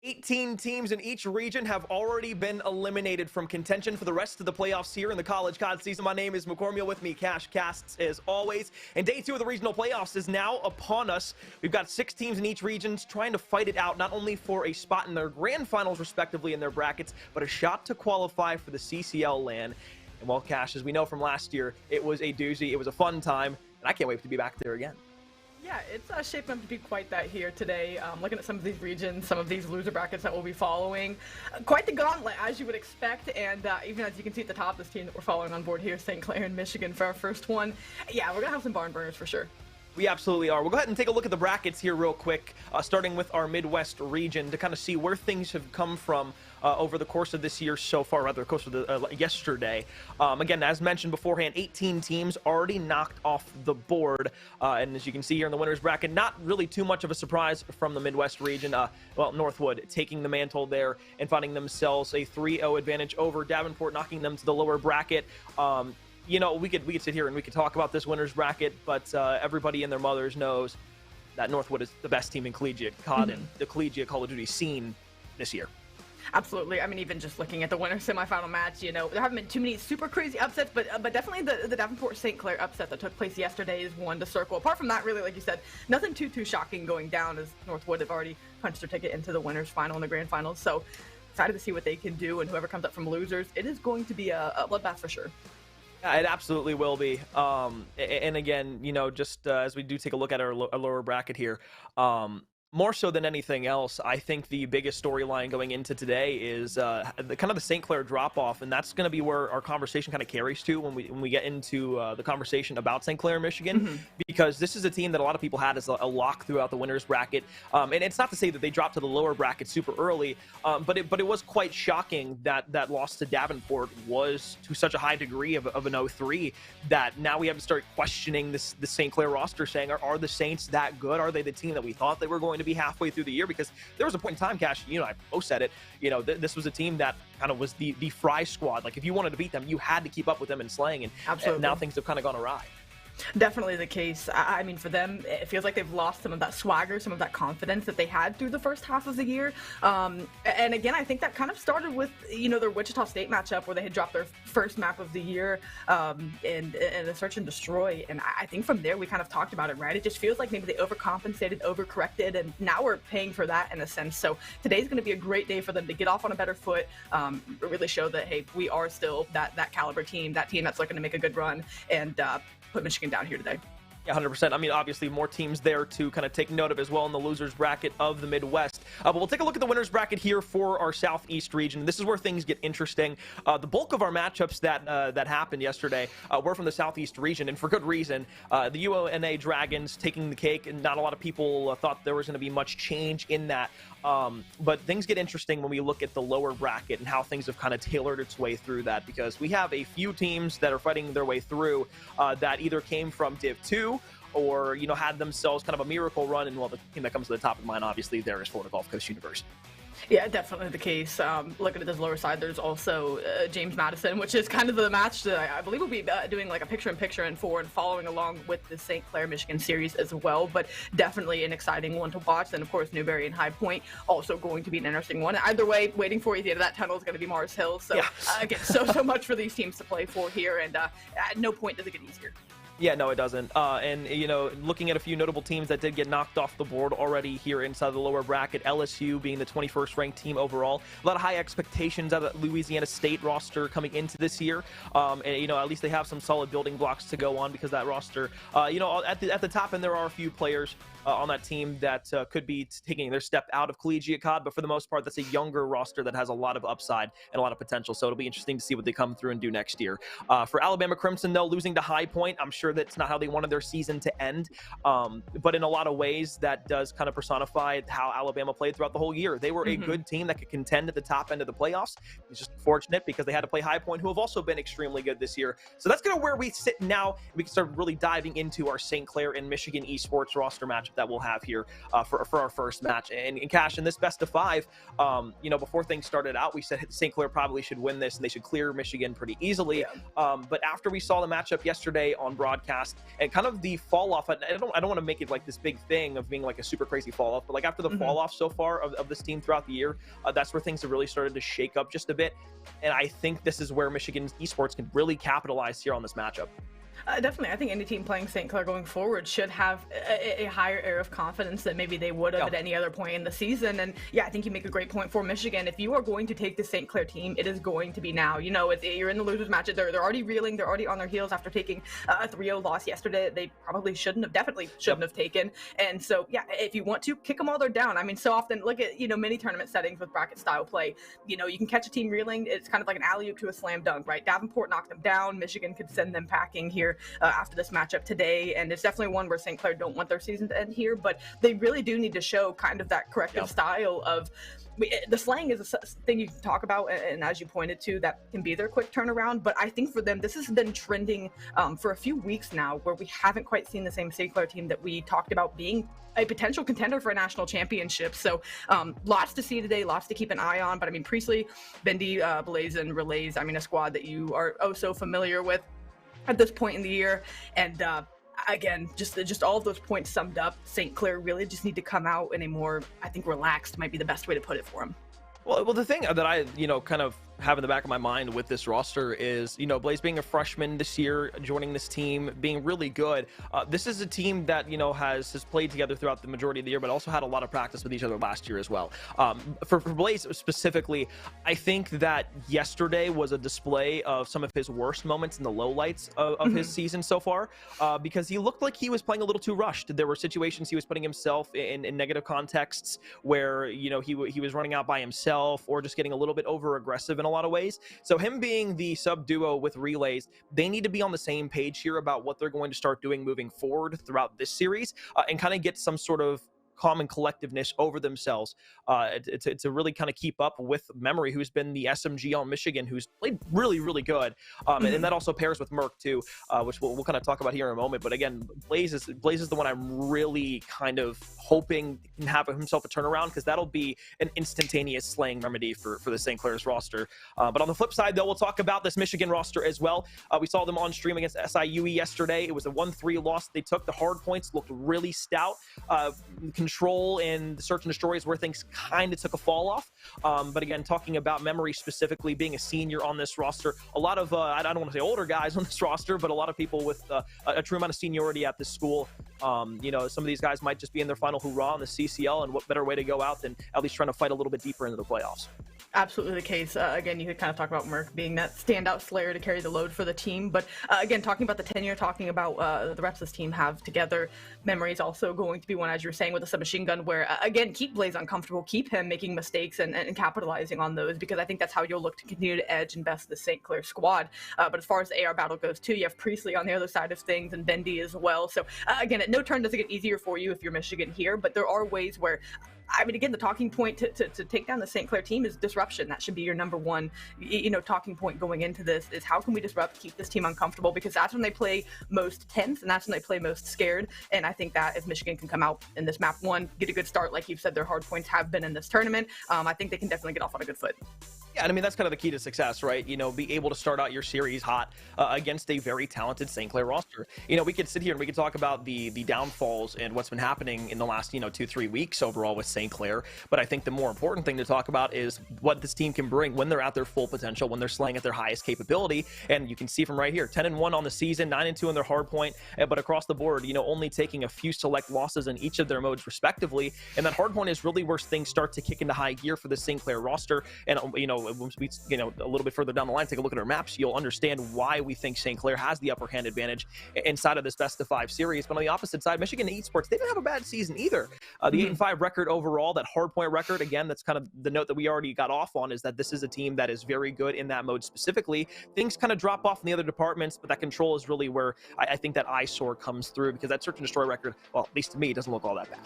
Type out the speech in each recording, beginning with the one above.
18 teams in each region have already been eliminated from contention for the rest of the playoffs here in the College COD season. My name is McCormiel, with me Cash Casts as always. And day 2 of the regional playoffs is now upon us. We've got 6 teams in each region trying to fight it out, not only for a spot in their grand finals respectively in their brackets, but a shot to qualify for the CCL LAN. And well, Cash, as we know from last year, it was a doozy. It was a fun time, and I can't wait to be back there again. Yeah, it's shaping up to be quite that here today. Looking at some of these regions, some of these loser brackets that we'll be following. Quite the gauntlet, as you would expect. And even as you can see at the top, this team that we're following on board here, St. Clair in Michigan for our first one. Yeah, we're going to have some barn burners for sure. We absolutely are. We'll go ahead and take a look at the brackets here real quick, starting with our Midwest region to kind of see where things have come from over the course of this year so far, rather, the course of the yesterday. Again, as mentioned beforehand, 18 teams already knocked off the board. And as you can see here in the winners bracket, not really too much of a surprise from the Midwest region. Well, Northwood taking the mantle there and finding themselves a 3-0 advantage over Davenport, knocking them to the lower bracket. You know, we could sit here and we could talk about this winner's bracket, but everybody and their mothers knows that Northwood is the best team in collegiate COD and the collegiate Call of Duty scene this year. Absolutely. I mean, even just looking at the winner semifinal match, you know, there haven't been too many super crazy upsets, but definitely the Davenport-St. Clair upset that took place yesterday is one to circle. Apart from that, really, like you said, nothing too shocking going down, as Northwood have already punched their ticket into the winners final and the grand finals. So excited to see what they can do, and whoever comes up from losers, it is going to be a bloodbath for sure. Yeah, it absolutely will be. And again, you know, just as we do take a look at our lower bracket here, more so than anything else, I think the biggest storyline going into today is the St. Clair drop-off, and that's going to be where our conversation kind of carries to when we get into the conversation about St. Clair, Michigan, because this is a team that a lot of people had as a lock throughout the winners bracket, and it's not to say that they dropped to the lower bracket super early, but it was quite shocking that that loss to Davenport was to such a high degree of an 0-3 that now we have to start questioning the St. Clair roster, saying, are the Saints that good? Are they the team that we thought they were going to be halfway through the year? Because there was a point in time, Cash, you know, I both said it, you know, this was a team that kind of was the fry squad. Like, if you wanted to beat them, you had to keep up with them in slaying, and now things have kind of gone awry. Definitely the case. I mean, for them, it feels like they've lost some of that swagger, some of that confidence that they had through the first half of the year. And again, I think that kind of started with, you know, their Wichita State matchup where they had dropped their first map of the year in a search and destroy. And I think from there, we kind of talked about it, right? It just feels like maybe they overcompensated, overcorrected, and now we're paying for that in a sense. So today's going to be a great day for them to get off on a better foot, really show that, hey, we are still that caliber team, that team that's looking to make a good run, and put Michigan down here today. Yeah, 100%. I mean, obviously more teams there to kind of take note of as well in the losers bracket of the Midwest. But we'll take a look at the winners bracket here for our Southeast region. This is where things get interesting. The bulk of our matchups that happened yesterday were from the Southeast region, and for good reason. The UNA Dragons taking the cake, and not a lot of people thought there was going to be much change in that. But things get interesting when we look at the lower bracket and how things have kind of tailored its way through that, because we have a few teams that are fighting their way through that either came from Div 2 or, you know, had themselves kind of a miracle run. And, well, the team that comes to the top of mine, obviously, there is Florida Gulf Coast University. Yeah, definitely the case. Looking at this lower side, there's also James Madison, which is kind of the match that I believe we'll be doing like a picture-in-picture and following along with the St. Clair, Michigan series as well. But definitely an exciting one to watch. And of course, Newberry and High Point also going to be an interesting one. Either way, waiting for you at the end of that tunnel is going to be Mars Hill. So yeah. Again, so much for these teams to play for here, and at no point does it get easier. Yeah, no, it doesn't. And, you know, looking at a few notable teams that did get knocked off the board already here inside the lower bracket, LSU being the 21st ranked team overall. A lot of high expectations out of the Louisiana State roster coming into this year. And, you know, at least they have some solid building blocks to go on, because that roster, you know, at the top end, there are a few players on that team that could be taking their step out of collegiate COD, but for the most part, that's a younger roster that has a lot of upside and a lot of potential. So it'll be interesting to see what they come through and do next year. For Alabama Crimson, though, losing to High Point, I'm sure that's not how they wanted their season to end, but in a lot of ways that does kind of personify how Alabama played throughout the whole year. They were a good team that could contend at the top end of the playoffs. It's just fortunate because they had to play High Point, who have also been extremely good this year. So that's kind of where we sit now. We can start really diving into our St. Clair and Michigan Esports roster matchup that we'll have here for our first match. And Cash, in this best of 5, you know, before things started out, we said St. Clair probably should win this and they should clear Michigan pretty easily. Yeah. But after we saw the matchup yesterday on broadcast, broadcast, and kind of the fall off. I don't want to make it like this big thing of being like a super crazy fall off, but like after the fall off so far of this team throughout the year, that's where things have really started to shake up just a bit. And I think this is where Michigan esports can really capitalize here on this matchup. Definitely. I think any team playing St. Clair going forward should have a higher air of confidence than maybe they would have at any other point in the season. And yeah, I think you make a great point for Michigan. If you are going to take the St. Clair team, it is going to be now. You know, you're in the losers match. They're already reeling. They're already on their heels after taking a 3-0 loss yesterday. They probably definitely shouldn't have taken. And so, yeah, if you want to, kick them while they're down. I mean, so often, look at, many tournament settings with bracket style play. You can catch a team reeling. It's kind of like an alley-oop to a slam dunk, right? Davenport knocked them down. Michigan could send them packing here after this matchup today, and it's definitely one where St. Clair don't want their season to end here, but they really do need to show kind of that corrective style of the slang is a thing you can talk about, and as you pointed to, that can be their quick turnaround. But I think for them, this has been trending for a few weeks now, where we haven't quite seen the same St. Clair team that we talked about being a potential contender for a national championship. So lots to see today, lots to keep an eye on. But I mean, Priestley, Bendy, Blazin, Relays, I mean, a squad that you are oh so familiar with at this point in the year. And again, just all of those points summed up, St. Clair really just need to come out in a more, I think, relaxed might be the best way to put it for them. Well, the thing that I, kind of have in the back of my mind with this roster is, Blaze being a freshman this year, joining this team, being really good. This is a team that, has played together throughout the majority of the year, but also had a lot of practice with each other last year as well. For Blaze specifically, I think that yesterday was a display of some of his worst moments in the lowlights of his season so far, because he looked like he was playing a little too rushed. There were situations he was putting himself in negative contexts where, he was running out by himself or just getting a little bit over aggressive in a lot of ways. So him being the sub duo with Relays, they need to be on the same page here about what they're going to start doing moving forward throughout this series, and kind of get some sort of common collectiveness over themselves to really kind of keep up with Memory, who's been the SMG on Michigan, who's played really, really good. And that also pairs with Merck too, which we'll kind of talk about here in a moment. But again, Blaze is the one I'm really kind of hoping can have himself a turnaround, because that'll be an instantaneous slaying remedy for the St. Clair's roster. But on the flip side, though, we'll talk about this Michigan roster as well. We saw them on stream against SIUE yesterday. It was a 1-3 loss. They took the hard points, looked really stout. Control and the search and destroy is where things kind of took a fall off. But again, talking about Memory specifically, being a senior on this roster, a lot of, I don't want to say older guys on this roster, but a lot of people with a true amount of seniority at this school. Some of these guys might just be in their final hurrah on the CCL, and what better way to go out than at least trying to fight a little bit deeper into the playoffs. Absolutely the case. Again, you could kind of talk about Merck being that standout slayer to carry the load for the team. But again, talking about the tenure, talking about the reps this team have together, Memory is also going to be one, as you were saying, with the submachine gun, where, again, keep Blaze uncomfortable, keep him making mistakes and capitalizing on those, because I think that's how you'll look to continue to edge and best the St. Clair squad. But as far as the AR battle goes, too, you have Priestley on the other side of things and Bendy as well. So, again, at no turn does it get easier for you if you're Michigan here, but there are ways where, I mean, again, the talking point to take down the St. Clair team is disruption. That should be your number one, talking point going into this, is how can we disrupt, keep this team uncomfortable, because that's when they play most tense and that's when they play most scared. And I think that if Michigan can come out in this map one, get a good start, like you've said, their hard points have been in this tournament, I think they can definitely get off on a good foot. Yeah, I mean, that's kind of the key to success, right? Be able to start out your series hot against a very talented St. Clair roster. We could sit here and we could talk about the downfalls and what's been happening in the last, 2-3 weeks overall with St. Clair. But I think the more important thing to talk about is what this team can bring when they're at their full potential, when they're slaying at their highest capability. And you can see from right here, 10-1 on the season, 9-2 on their hard point, but across the board, only taking a few select losses in each of their modes respectively. And that hard point is really where things start to kick into high gear for the St. Clair roster. And, once we, a little bit further down the line, take a look at our maps, you'll understand why we think St. Clair has the upper hand advantage inside of this best of 5 series. But on the opposite side, Michigan Esports, they didn't have a bad season either. The 8-5 record overall, that hard point record, again, that's kind of the note that we already got off on, is that this is a team that is very good in that mode specifically. Things kind of drop off in the other departments, but that control is really where I think that eyesore comes through, because that search and destroy record, well, at least to me, doesn't look all that bad.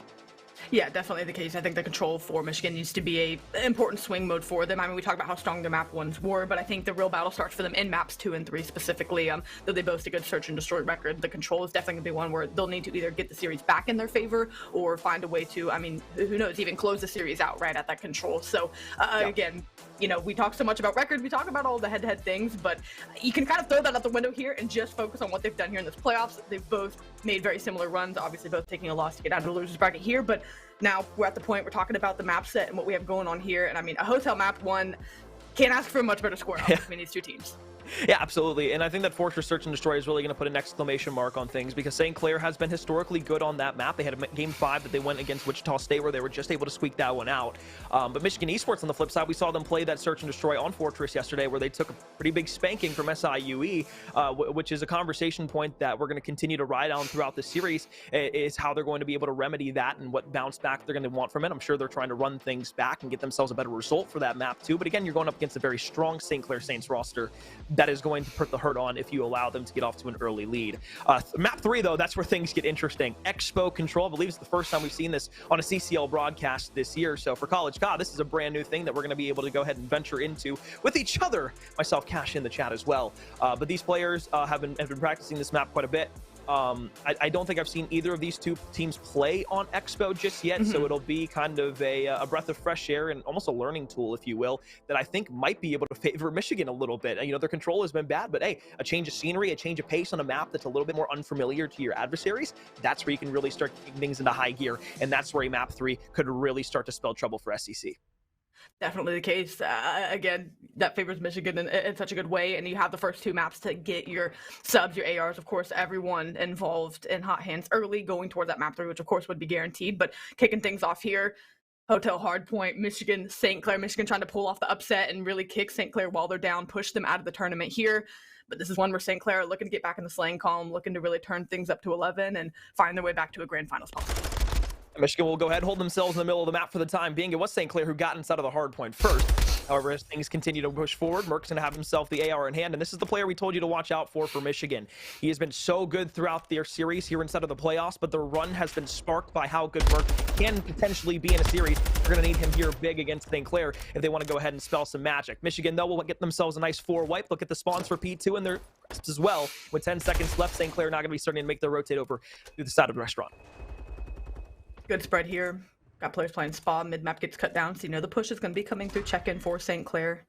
Yeah, definitely the case. I think the control for Michigan needs to be a important swing mode for them. I mean, we talked about how strong their map ones were, but I think the real battle starts for them in maps 2 and 3 specifically. Though they boast a good search and destroy record, the control is definitely going to be one where they'll need to either get the series back in their favor or find a way to, I mean, who knows, even close the series out right at that control. So again, you know, we talk so much about record, we talk about all the head-to-head things, but you can kind of throw that out the window here and just focus on what they've done here in this playoffs. They've both made very similar runs, obviously both taking a loss to get out of the losers bracket here, but now we're at the point we're talking about the map set and what we have going on here. And I mean, a hotel map one can't ask for a much better score out between these two teams. Yeah, absolutely. And I think that Fortress Search and Destroy is really going to put an exclamation mark on things, because St. Clair has been historically good on that map. They had a game 5 that they went against Wichita State where they were just able to squeak that one out. But Michigan Esports on the flip side, we saw them play that Search and Destroy on Fortress yesterday where they took a pretty big spanking from SIUE, which is a conversation point that we're going to continue to ride on throughout the series, is how they're going to be able to remedy that and what bounce back they're going to want from it. I'm sure they're trying to run things back and get themselves a better result for that map too. But again, you're going up against a very strong St. Clair Saints roster that is going to put the hurt on if you allow them to get off to an early lead. Map 3, though, that's where things get interesting. Expo Control, I believe it's the first time we've seen this on a CCL broadcast this year. So for College COD, this is a brand new thing that we're going to be able to go ahead and venture into with each other. Myself, Cash in the chat as well. But these players have been practicing this map quite a bit. I don't think I've seen either of these two teams play on Expo just yet, so it'll be kind of a breath of fresh air and almost a learning tool, if you will, that I think might be able to favor Michigan a little bit. You know, their control has been bad, but hey, a change of scenery, a change of pace on a map that's a little bit more unfamiliar to your adversaries, that's where you can really start kicking things into high gear, and that's where a map 3 could really start to spell trouble for SEC. Definitely the case. Again, that favors Michigan in such a good way, and you have the first 2 maps to get your subs, your ARs, of course, everyone involved in hot hands early, going toward that map 3, which of course would be guaranteed. But kicking things off here, Hotel Hardpoint, Michigan, St. Clair. Michigan trying to pull off the upset and really kick St. Clair while they're down, push them out of the tournament here. But this is one where St. Clair are looking to get back in the slaying column, looking to really turn things up to 11 and find their way back to a grand final spot. Michigan will go ahead and hold themselves in the middle of the map for the time being. It was St. Clair who got inside of the hard point first. However, as things continue to push forward, Merck's going to have himself the AR in hand, and this is the player we told you to watch out for Michigan. He has been so good throughout their series here inside of the playoffs, but the run has been sparked by how good Merck can potentially be in a series. They're going to need him here big against St. Clair if they want to go ahead and spell some magic. Michigan, though, will get themselves a nice 4 wipe. Look at the spawns for P2 and their as well. With 10 seconds left, St. Clair now going to be starting to make their rotate over to the side of the restaurant. Good spread here. Got players playing spa. Mid-map gets cut down, so you know the push is going to be coming through check-in for St. Clair.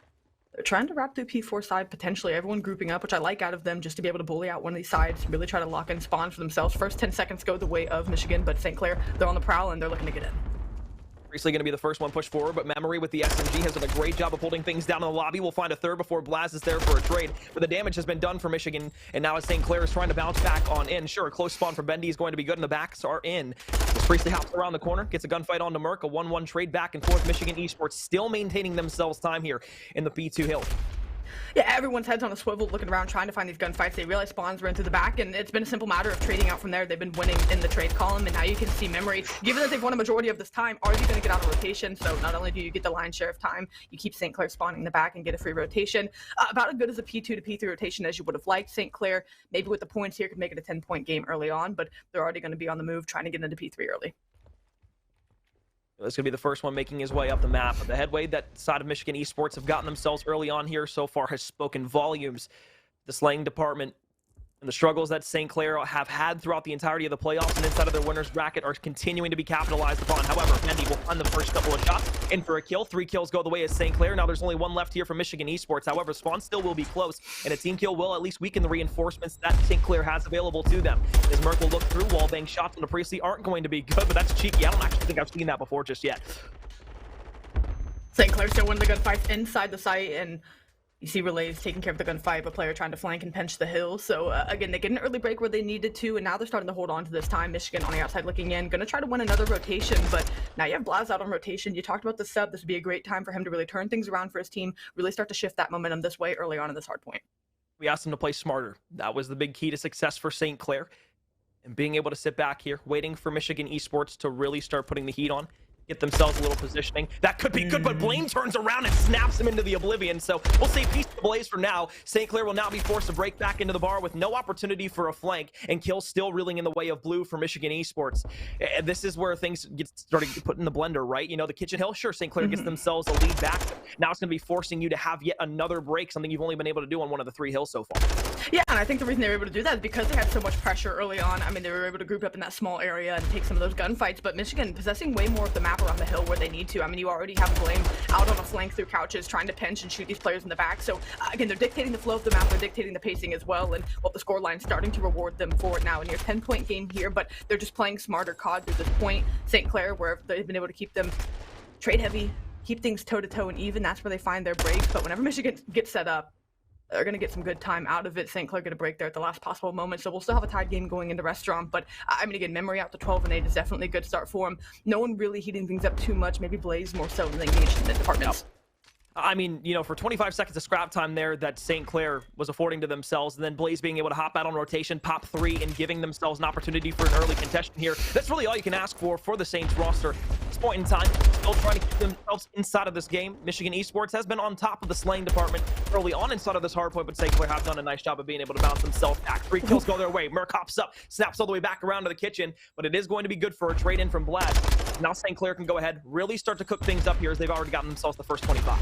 They're trying to wrap through P4 side, potentially. Everyone grouping up, which I like out of them, just to be able to bully out one of these sides, really try to lock in spawn for themselves. First 10 seconds go the way of Michigan, but St. Clair, they're on the prowl, and they're looking to get in. Recently going to be the first one pushed forward, but Memory with the SMG has done a great job of holding things down in the lobby. We'll find a third before Blaz is there for a trade, but the damage has been done for Michigan, and now as St. Clair is trying to bounce back on in. Sure, a close spawn from Bendy is going to be good, and the backs are in. As Priestley hops around the corner, gets a gunfight onto Merck, a 1-1 trade back and forth. Michigan Esports still maintaining themselves time here in the P2 hill. Yeah, everyone's heads on a swivel, looking around, trying to find these gunfights. They realize spawns run through the back, and it's been a simple matter of trading out from there. They've been winning in the trade column, and now you can see Memory. Given that they've won a majority of this time, are they going to get out of rotation? So not only do you get the lion's share of time, you keep St. Clair spawning in the back and get a free rotation. About as good as a P2 to P3 rotation as you would have liked. St. Clair, maybe with the points here, could make it a 10-point game early on, but they're already going to be on the move, trying to get into P3 early. This could be the first one making his way up the map. But the headway that side of Michigan Esports have gotten themselves early on here so far has spoken volumes. The slaying department and the struggles that St. Clair have had throughout the entirety of the playoffs and inside of their winner's bracket are continuing to be capitalized upon. However, Mendy will find the first couple of shots in for a kill. 3 kills go the way of St. Clair. Now there's only 1 left here for Michigan Esports. However, spawn still will be close, and a team kill will at least weaken the reinforcements that St. Clair has available to them. As Merck will look through, wallbang shots on the Priestley aren't going to be good, but that's cheeky. I don't actually think I've seen that before just yet. St. Clair still winning the gunfights inside the site, and you see Relays taking care of the gunfight, but player trying to flank and pinch the hill. So again, they get an early break where they needed to, and now they're starting to hold on to this time. Michigan on the outside looking in, going to try to win another rotation, but now you have Blaz out on rotation. You talked about the sub. This would be a great time for him to really turn things around for his team, really start to shift that momentum this way early on in this hard point. We asked him to play smarter. That was the big key to success for St. Clair. And being able to sit back here, waiting for Michigan Esports to really start putting the heat on, get themselves a little positioning. That could be good, but Blame turns around and snaps him into the oblivion. So we'll say peace to Blaze for now. St. Clair will now be forced to break back into the bar with no opportunity for a flank, and kills still reeling in the way of blue for Michigan Esports. And this is where things get started put in the blender, right? You know, the Kitchen Hill, sure, St. Clair gets themselves a lead back. Now it's going to be forcing you to have yet another break, something you've only been able to do on one of the 3 hills so far. Yeah, and I think the reason they were able to do that is because they had so much pressure early on. I mean, they were able to group up in that small area and take some of those gunfights, but Michigan possessing way more of the map around the hill where they need to. I mean, you already have Blame out on a flank through couches, trying to pinch and shoot these players in the back. So, again, they're dictating the flow of the map, they're dictating the pacing as well, and the scoreline's starting to reward them for it now. A near 10-point game here, but they're just playing smarter COD through this point. St. Clair, where they've been able to keep them trade heavy, keep things toe-to-toe and even, that's where they find their breaks. But whenever Michigan gets set up, they're going to get some good time out of it. St. Clair get a break there at the last possible moment, so we'll still have a tied game going into Restaurant. But, I mean, again, memory out to 12-8 is definitely a good start for them. No one really heating things up too much, maybe Blaze more so than engaged in the departments. I mean, you know, for 25 seconds of scrap time there that St. Clair was affording to themselves, and then Blaze being able to hop out on rotation, pop 3, and giving themselves an opportunity for an early contention here. That's really all you can ask for the Saints roster. At this point in time, still trying to keep themselves inside of this game. Michigan Esports has been on top of the slaying department early on inside of this hard point, but St. Clair have done a nice job of being able to bounce themselves back. 3 kills go their way. Merc hops up, snaps all the way back around to the kitchen, but it is going to be good for a trade-in from Blaz. Now St. Clair can go ahead, really start to cook things up here as they've already gotten themselves the first 25.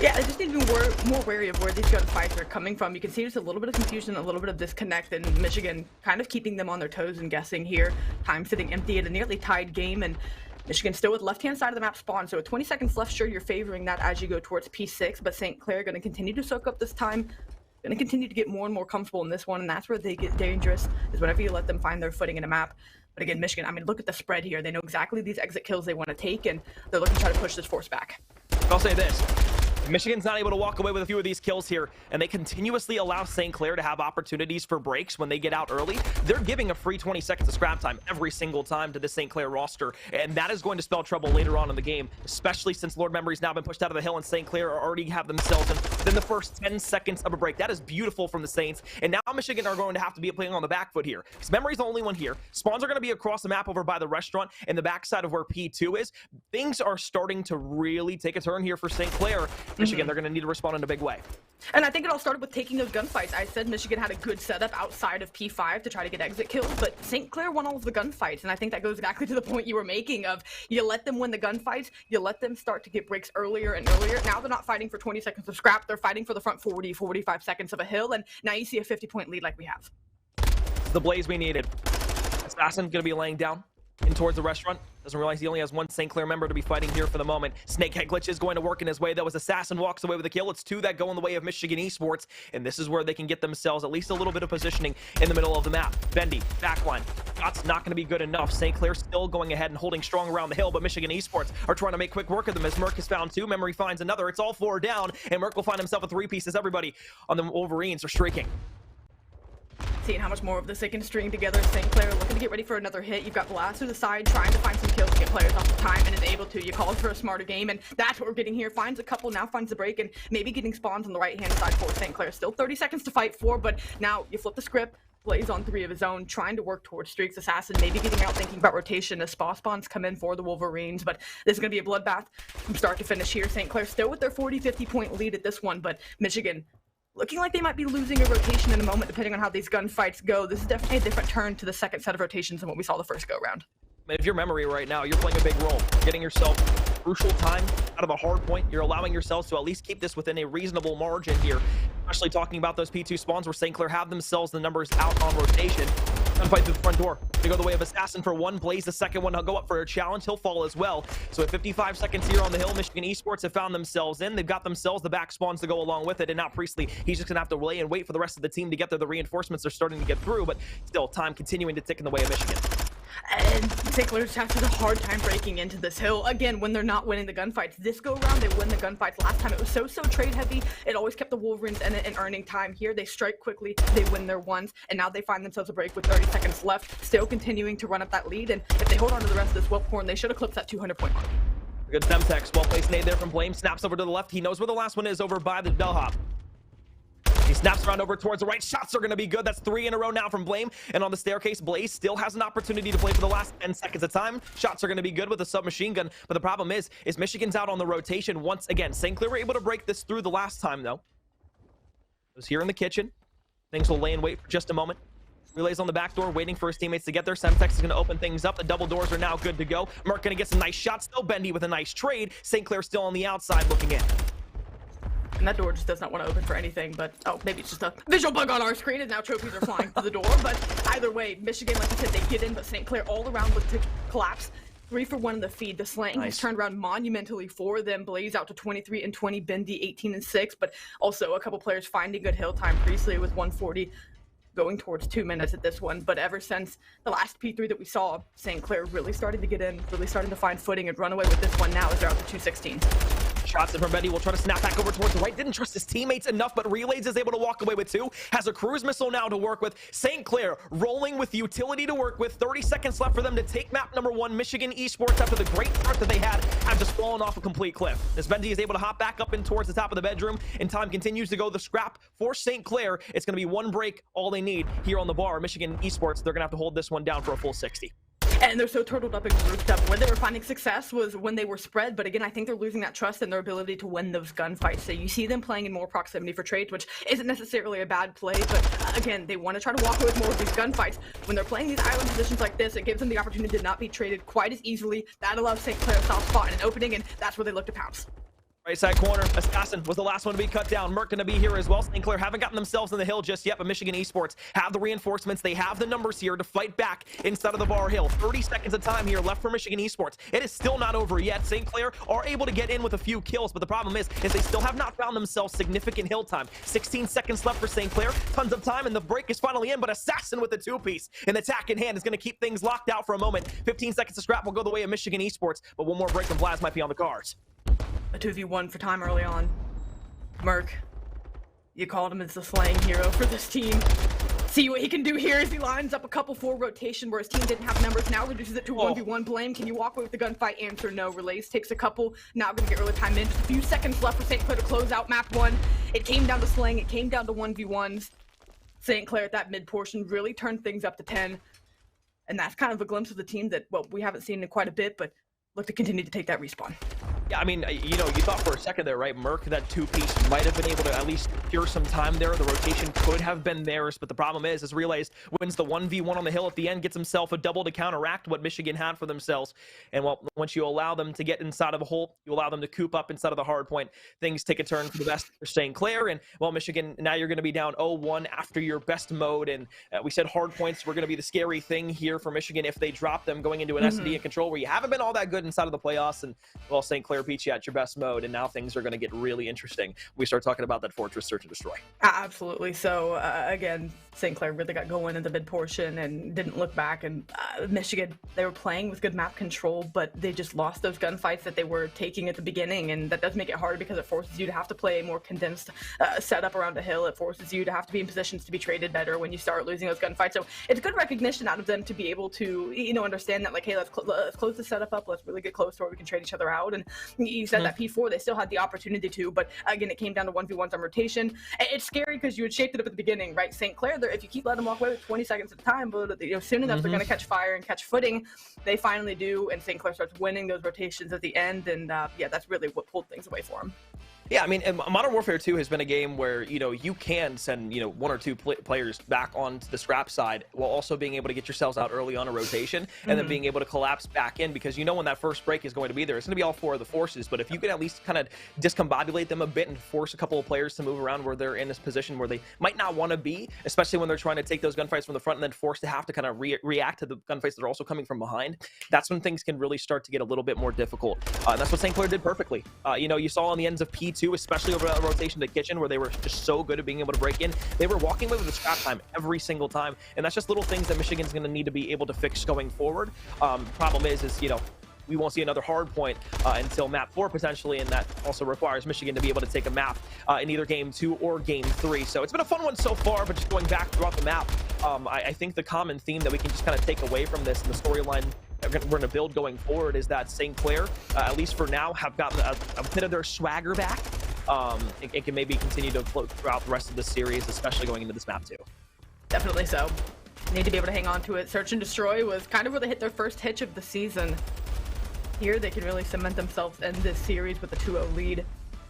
Yeah, I just need to be more wary of where these gunfights are coming from. You can see just a little bit of confusion, a little bit of disconnect, and Michigan kind of keeping them on their toes and guessing here. Time sitting empty at a nearly tied game, and Michigan still with left-hand side of the map spawn. So with 20 seconds left, sure, you're favoring that as you go towards P6, but St. Clair going to continue to soak up this time, going to continue to get more and more comfortable in this one, and that's where they get dangerous, is whenever you let them find their footing in a map. But again, Michigan, I mean, look at the spread here. They know exactly these exit kills they want to take, and they're looking to try to push this force back. I'll say this. Michigan's not able to walk away with a few of these kills here, and they continuously allow St. Clair to have opportunities for breaks when they get out early. They're giving a free 20 seconds of scrap time every single time to the St. Clair roster, and that is going to spell trouble later on in the game, especially since Lord Memory's now been pushed out of the hill and St. Clair already have themselves in the first 10 seconds of a break. That is beautiful from the Saints, and now Michigan are going to have to be playing on the back foot here, because Memory's the only one here. Spawns are going to be across the map over by the restaurant and the backside of where P2 is. Things are starting to really take a turn here for St. Clair. Michigan, they're going to need to respond in a big way. And I think it all started with taking those gunfights. I said Michigan had a good setup outside of P5 to try to get exit kills, but St. Clair won all of the gunfights, and I think that goes exactly to the point you were making of you let them win the gunfights, you let them start to get breaks earlier and earlier. Now they're not fighting for 20 seconds of scrap, they're fighting for the front 40, 45 seconds of a hill, and now you see a 50-point lead like we have. The Blaze we needed. Assassin going to be laying down in towards the restaurant. Doesn't realize he only has one St. Clair member to be fighting here for the moment. Snakehead glitch is going to work in his way. That was Assassin walks away with a kill. It's 2 that go in the way of Michigan Esports, and this is where they can get themselves at least a little bit of positioning in the middle of the map. Bendy, backline. That's not going to be good enough. St. Clair still going ahead and holding strong around the hill, but Michigan Esports are trying to make quick work of them as Merc has found 2. Memory finds another. It's all 4 down, and Merc will find himself with 3 pieces. Everybody on the Wolverines are streaking. Seeing how much more of this they can string together. St. Clair looking to get ready for another hit. You've got Blast to the side trying to find some kills to get players off the time, and is able to. You call for a smarter game, and that's what we're getting here. Finds a couple, now finds the break, and maybe getting spawns on the right-hand side for St. Clair. Still 30 seconds to fight for, but now you flip the script. Blaze on 3 of his own, trying to work towards streaks. Assassin maybe getting out, thinking about rotation as spawns come in for the Wolverines, but this is going to be a bloodbath from start to finish here. St. Clair still with their 40-50 point lead at this one, but Michigan looking like they might be losing a rotation in a moment, depending on how these gunfights go. This is definitely a different turn to the second set of rotations than what we saw the first go-round. If your memory right now, you're playing a big role, getting yourself crucial time out of a hard point. You're allowing yourselves to at least keep this within a reasonable margin here, especially talking about those P2 spawns where St. Clair have themselves the numbers out on rotation. Gunfight through the front door. They go the way of Assassin for 1. Blaze the second one. He'll go up for a challenge. He'll fall as well. So at 55 seconds here on the hill, Michigan Esports have found themselves in. They've got themselves the back spawns to go along with it. And now Priestley, he's just going to have to lay and wait for the rest of the team to get there. The reinforcements are starting to get through, but still time continuing to tick in the way of Michigan. And St. Clair just has a hard time breaking into this hill. Again, when they're not winning the gunfights. This go around, they win the gunfights. Last time it was so trade heavy. It always kept the Wolverines in it and earning time. Here they strike quickly, they win their ones, and now they find themselves a break with 30 seconds left, still continuing to run up that lead. And if they hold on to the rest of this Whelpcorn, they should eclipse that 200-point mark. Good Femtex, well placed nade there from Blame. Snaps over to the left. He knows where the last one is over by the bellhop. He snaps around over towards the right. Shots are going to be good. That's 3 in a row now from Blame. And on the staircase, Blaze still has an opportunity to play for the last 10 seconds of time. Shots are going to be good with the submachine gun. But the problem is Michigan's out on the rotation once again. St. Clair were able to break this through the last time, though. It was here in the kitchen. Things will lay in wait for just a moment. Relays on the back door, waiting for his teammates to get there. Semtex is going to open things up. The double doors are now good to go. Merc going to get some nice shots. Still Bendy with a nice trade. St. Clair still on the outside looking in. And that door just does not want to open for anything, but oh, maybe it's just a visual bug on our screen, and now trophies are flying through the door. But either way, Michigan, like I said, they get in, but St. Clair all around look to collapse. 3 for 1 in the feed. The slang has turned around monumentally for them. Blaze out to 23 and 20, Bendy 18 and 6, but also a couple players finding good hill time. Priestley with 140, going towards 2 minutes at this one. But ever since the last P3 that we saw, St. Clair really started to get in, really starting to find footing and run away with this one now as they're out to 216. Shots in from Bendy. Will try to snap back over towards the right. Didn't trust his teammates enough, but Relays is able to walk away with 2. Has a cruise missile now to work with. St. Clair rolling with utility to work with. 30 seconds left for them to take map number 1. Michigan Esports, after the great start that they had, have just fallen off a complete cliff. As Bendy is able to hop back up in towards the top of the bedroom, and time continues to go. The scrap for St. Clair. It's going to be 1 break, all they need here on the bar. Michigan Esports, they're going to have to hold this one down for a full 60. And they're so turtled up and grouped up. Where they were finding success was when they were spread, but again, I think they're losing that trust in their ability to win those gunfights. So you see them playing in more proximity for trades, which isn't necessarily a bad play, but again, they want to try to walk away with more of these gunfights. When they're playing these island positions like this, it gives them the opportunity to not be traded quite as easily. That allows St. Clair a soft spot and an opening, and that's where they look to pounce. Right side corner, Assassin was the last one to be cut down. Merc going to be here as well. St. Clair haven't gotten themselves in the hill just yet, but Michigan Esports have the reinforcements. They have the numbers here to fight back inside of the bar hill. 30 seconds of time here left for Michigan Esports. It is still not over yet. St. Clair are able to get in with a few kills, but the problem is they still have not found themselves significant hill time. 16 seconds left for St. Clair. Tons of time, and the break is finally in, but Assassin with the 2-piece. And the attack in hand is going to keep things locked out for a moment. 15 seconds to scrap will go the way of Michigan Esports, but one more break from Blaz might be on the cards. A 2v1 for time early on. Merc, you called him as the slaying hero for this team. See what he can do here as he lines up a couple for rotation where his team didn't have numbers. Now reduces it to 1v1. Blame, can you walk away with the gunfight? Answer no. Relays takes a couple. Now going to get early time in. Just a few seconds left for St. Clair to close out map 1. It came down to slaying. It came down to 1v1s. St. Clair at that mid portion really turned things up to 10. And that's kind of a glimpse of the team that, well, we haven't seen in quite a bit, but look to continue to take that respawn. Yeah, I mean, you know, you thought for a second there, right? Merc, that 2-piece might have been able to at least secure some time there. The rotation could have been theirs, but the problem is Relays wins the 1v1 on the hill at the end, gets himself a double to counteract what Michigan had for themselves. And well, once you allow them to get inside of the hole, you allow them to coop up inside of the hard point, things take a turn for the best for St. Clair. And well, Michigan, now you're going to be down 0-1 after your best mode. And we said hard points were going to be the scary thing here for Michigan if they drop them going into an S&D and control where you haven't been all that good inside of the playoffs. And well, St. Clair beat you at your best mode, and now things are going to get really interesting. We start talking about that Fortress Search and Destroy. Absolutely. So again, St. Clair really got going in the mid portion and didn't look back. And Michigan, they were playing with good map control, but they just lost those gunfights that they were taking at the beginning, and that does make it hard because it forces you to have to play a more condensed setup around a hill. It forces you to have to be in positions to be traded better when you start losing those gunfights. So it's good recognition out of them to be able to, you know, understand that, like, hey, let's close the setup up. Let's really get close to where we can trade each other out. And you said that P4, they still had the opportunity to, but again, it came down to 1v1s on rotation. It's scary because you had shaped it up at the beginning, right? St. Clair, if you keep letting them walk away with 20 seconds at a time, but you know, soon enough they're going to catch fire and catch footing. They finally do, and St. Clair starts winning those rotations at the end, and yeah, that's really what pulled things away for them. Yeah, I mean, Modern Warfare 2 has been a game where, you know, you can send, you know, 1 or 2 players back onto the scrap side while also being able to get yourselves out early on a rotation and then being able to collapse back in, because you know when that first break is going to be there. It's going to be all 4 of the forces, but if you can at least kind of discombobulate them a bit and force a couple of players to move around where they're in this position where they might not want to be, especially when they're trying to take those gunfights from the front and then forced to have to kind of react to the gunfights that are also coming from behind, that's when things can really start to get a little bit more difficult. And that's what St. Clair did perfectly. You know, you saw on the ends of P2, especially over rotation to kitchen, where they were just so good at being able to break in. They were walking away with the scrap time every single time, and that's just little things that Michigan's going to need to be able to fix going forward. Problem is, you know, we won't see another hard point until map 4 potentially, and that also requires Michigan to be able to take a map in either game 2 or game 3. So it's been a fun one so far, but just going back throughout the map, I think the common theme that we can just kind of take away from this and the storyline that we're going to build going forward is that St. Clair, at least for now, have gotten a bit of their swagger back. it can maybe continue to float throughout the rest of the series, especially going into this map too. Definitely so. Need to be able to hang on to it. Search and Destroy was kind of where they hit their first hitch of the season. Here they can really cement themselves in this series with a 2-0 lead.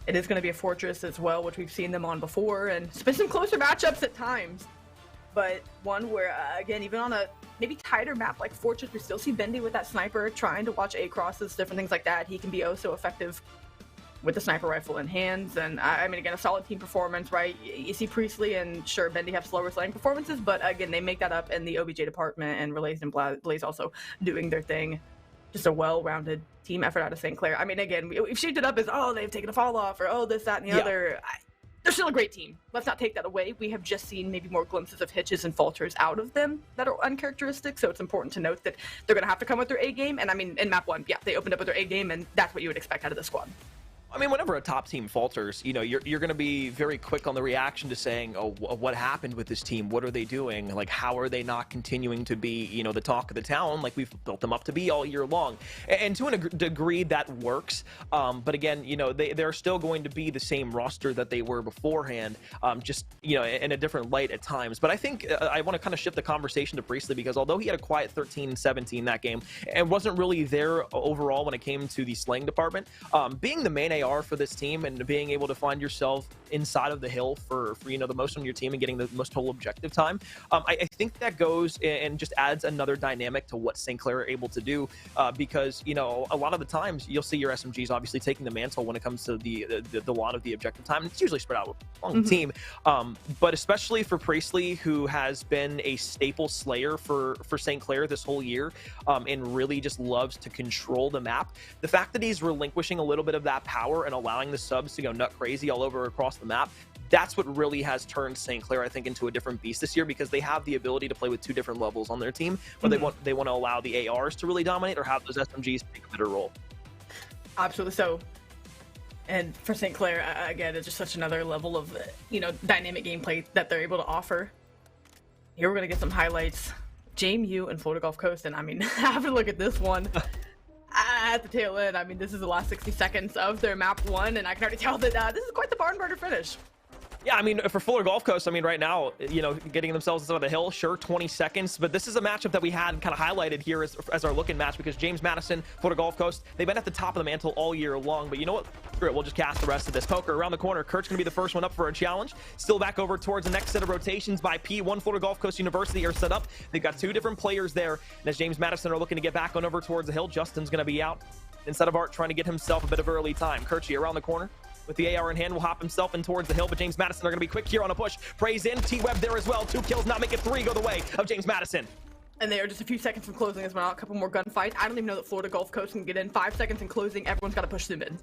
It is going to be a Fortress as well, which we've seen them on before, and it's been some closer matchups at times. But one where, again, even on a maybe tighter map like Fortress, we still see Bendy with that sniper trying to watch A crosses, different things like that. He can be oh so effective with the sniper rifle in hands. And I mean, again, a solid team performance, right? You see Priestley and sure, Bendy have slower slaying performances, but again, they make that up in the OBJ department, and Relays and Blaze also doing their thing. Just a well-rounded team effort out of St. Clair. I mean, again, we've shaped it up as, oh, they've taken a fall off, or oh, this, that, and the other. They're still a great team. Let's not take that away. We have just seen maybe more glimpses of hitches and falters out of them that are uncharacteristic, so it's important to note that they're going to have to come with their A game. And I mean, in map 1, yeah, they opened up with their A game, and that's what you would expect out of the squad. I mean, whenever a top team falters, you know, you're going to be very quick on the reaction to saying, oh, what happened with this team? What are they doing? Like, how are they not continuing to be, you know, the talk of the town like we've built them up to be all year long? And to a degree, that works. But again, you know, they're still going to be the same roster that they were beforehand, just, you know, in a different light at times. But I think I want to kind of shift the conversation to Priestley, because although he had a quiet 13-17 that game and wasn't really there overall when it came to the slaying department, being the main AR for this team and being able to find yourself inside of the hill for you know, the most on your team and getting the most total objective time, I think that goes and just adds another dynamic to what St. Clair are able to do, because, you know, a lot of the times you'll see your SMGs obviously taking the mantle when it comes to the lot of the objective time. It's usually spread out along the team, but especially for Priestley, who has been a staple slayer for St. Clair this whole year, and really just loves to control the map. The fact that he's relinquishing a little bit of that power and allowing the subs to go nut crazy all over across the map, that's what really has turned St. Clair, I think, into a different beast this year, because they have the ability to play with two different levels on their team, but they want to allow the ARs to really dominate or have those SMGs take a better role. Absolutely so. And for St. Clair, again, it's just such another level of, you know, dynamic gameplay that they're able to offer. Here we're going to get some highlights. JMU and Florida Gulf Coast, and I mean, have a look at this one. At the tail end, I mean, this is the last 60 seconds of their map 1, and I can already tell that this is quite the barn burner finish. Yeah, I mean, for Florida Gulf Coast, I mean, right now, you know, getting themselves inside of the hill, sure, 20 seconds, but this is a matchup that we had kind of highlighted here as our looking match, because James Madison, Florida Gulf Coast, they've been at the top of the mantle all year long, but you know what? Screw it, we'll just cast the rest of this. Poker around the corner. Kurt's going to be the first one up for a challenge. Still back over towards the next set of rotations by P1. Florida Gulf Coast University are set up. They've got two different players there, and as James Madison are looking to get back on over towards the hill, Justin's going to be out instead of Art trying to get himself a bit of early time. Kurtchi around the corner with the AR in hand will hop himself in towards the hill, but James Madison are going to be quick here on a push. Prays in, T-Web there as well. 2 kills, not make it 3 go the way of James Madison. And they are just a few seconds from closing as well. A couple more gunfights. I don't even know that Florida Gulf Coast can get in. 5 seconds in closing. Everyone's got to push them in.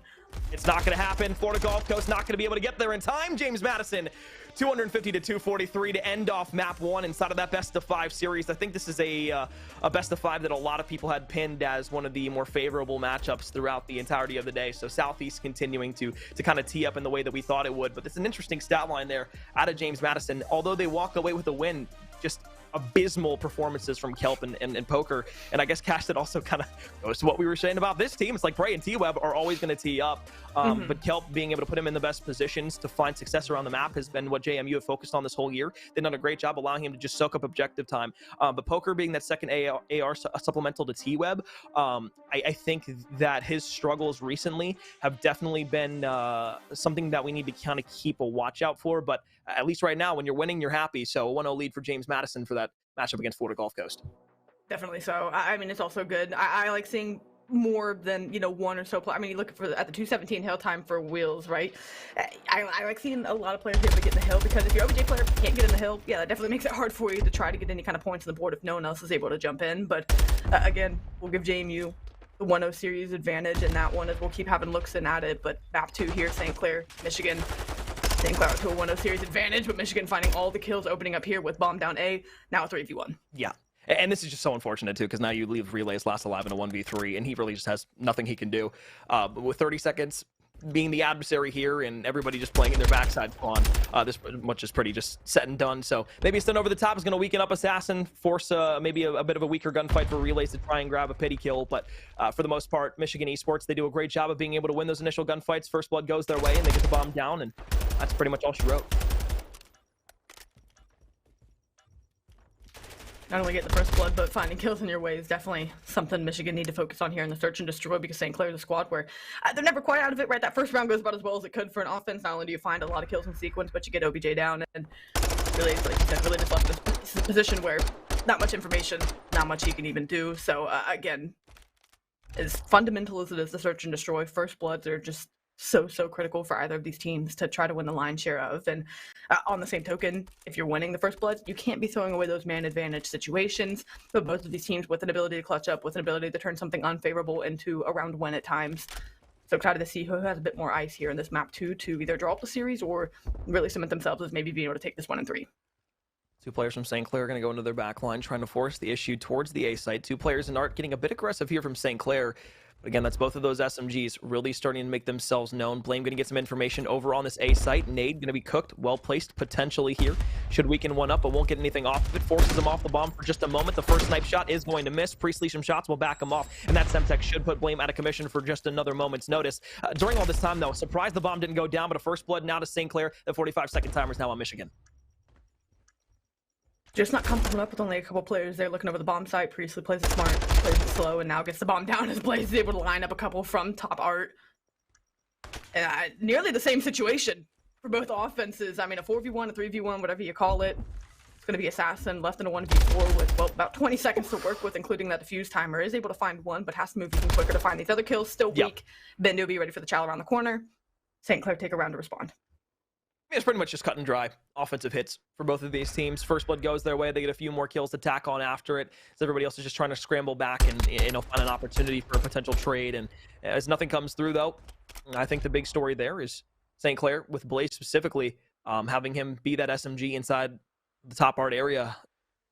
It's not going to happen. Florida Gulf Coast not going to be able to get there in time. James Madison, 250 to 243 to end off map 1 inside of that best of 5 series. I think this is a best of 5 that a lot of people had pinned as one of the more favorable matchups throughout the entirety of the day. So Southeast continuing to kind of tee up in the way that we thought it would. But it's an interesting stat line there out of James Madison. Although they walk away with a win, just abysmal performances from Kelp and Poker. And I guess Cash, that also kind of goes to what we were saying about this team. It's like Bray and T-Web are always going to tee up, but Kelp being able to put him in the best positions to find success around the map has been what JMU have focused on this whole year. They've done a great job allowing him to just soak up objective time, but Poker being that second AR supplemental to T-Web, I think that his struggles recently have definitely been something that we need to kind of keep a watch out for. But at least right now, when you're winning, you're happy. So a 1-0 lead for James Madison for that matchup against Florida Gulf Coast. Definitely so. I mean, it's also good. I like seeing more than, you know, one or so play. I mean, you look for at the 217 hill time for Wheels, right? I like seeing a lot of players be able to get in the hill, because if your OBJ player can't get in the hill, yeah, that definitely makes it hard for you to try to get any kind of points on the board if no one else is able to jump in. But again, we'll give JMU the 1-0 series advantage in that one, as we'll keep having looks in at it. But map 2 here, St. Clair, Michigan. St. Clair to a 1-0 series advantage, but Michigan finding all the kills, opening up here with bomb down A, now a 3v1. Yeah. And this is just so unfortunate, too, because now you leave Relays last alive in a 1v3, and he really just has nothing he can do. But with 30 seconds, being the adversary here and everybody just playing in their backside spawn. This much is pretty just set and done. So maybe Stun over the top is going to weaken up Assassin, force maybe a bit of a weaker gunfight for Relays to try and grab a pity kill. But for the most part, Michigan Esports, they do a great job of being able to win those initial gunfights. First blood goes their way and they get the bomb down, and that's pretty much all she wrote. Not only getting the first blood, but finding kills in your way is definitely something Michigan need to focus on here in the search and destroy, because St. Clair is a squad where they're never quite out of it, right? That first round goes about as well as it could for an offense. Not only do you find a lot of kills in sequence, but you get OBJ down, and really, like you said, really just left in this position where not much information, not much he can even do. So again, as fundamental as it is to search and destroy, first bloods are just so critical for either of these teams to try to win the line share of. And on the same token, if you're winning the first blood, you can't be throwing away those man advantage situations. But both of these teams with an ability to clutch up, with an ability to turn something unfavorable into a round win at times. So excited to see who has a bit more ice here in this map too, to either draw up the series or really cement themselves as maybe being able to take this 1-3. Two players from St. Clair are going to go into their back line, trying to force the issue towards the A site. Two players in Art getting a bit aggressive here from St. Clair. But again, that's both of those SMGs really starting to make themselves known. Blame going to get some information over on this A site. Nade going to be cooked, well placed potentially here. Should weaken one up, but won't get anything off of it. Forces him off the bomb for just a moment. The first snipe shot is going to miss. Priestley some shots will back him off. And that Semtech should put Blame out of commission for just another moment's notice. During all this time, though, surprised the bomb didn't go down, but a first blood now to St. Clair. The 45-second timer is now on Michigan. Just not comfortable enough with only a couple players there looking over the bomb site. Priestley plays it smart, plays it slow, and now gets the bomb down as Blaze is able to line up a couple from top Art. Nearly the same situation for both offenses. I mean, a 4v1, a 3v1, whatever you call it. It's going to be Assassin left in a 1v4 with, well, about 20 seconds to work with, including that defuse timer. Is able to find one, but has to move even quicker to find these other kills. Still weak. Bendo will be ready for the chow around the corner. St. Clair take a round to respond. It's pretty much just cut and dry offensive hits for both of these teams. First blood goes their way. They get a few more kills to tack on after it. So everybody else is just trying to scramble back and find an opportunity for a potential trade. And as nothing comes through, though, I think the big story there is St. Clair, with Blaze specifically, having him be that SMG inside the top Art area.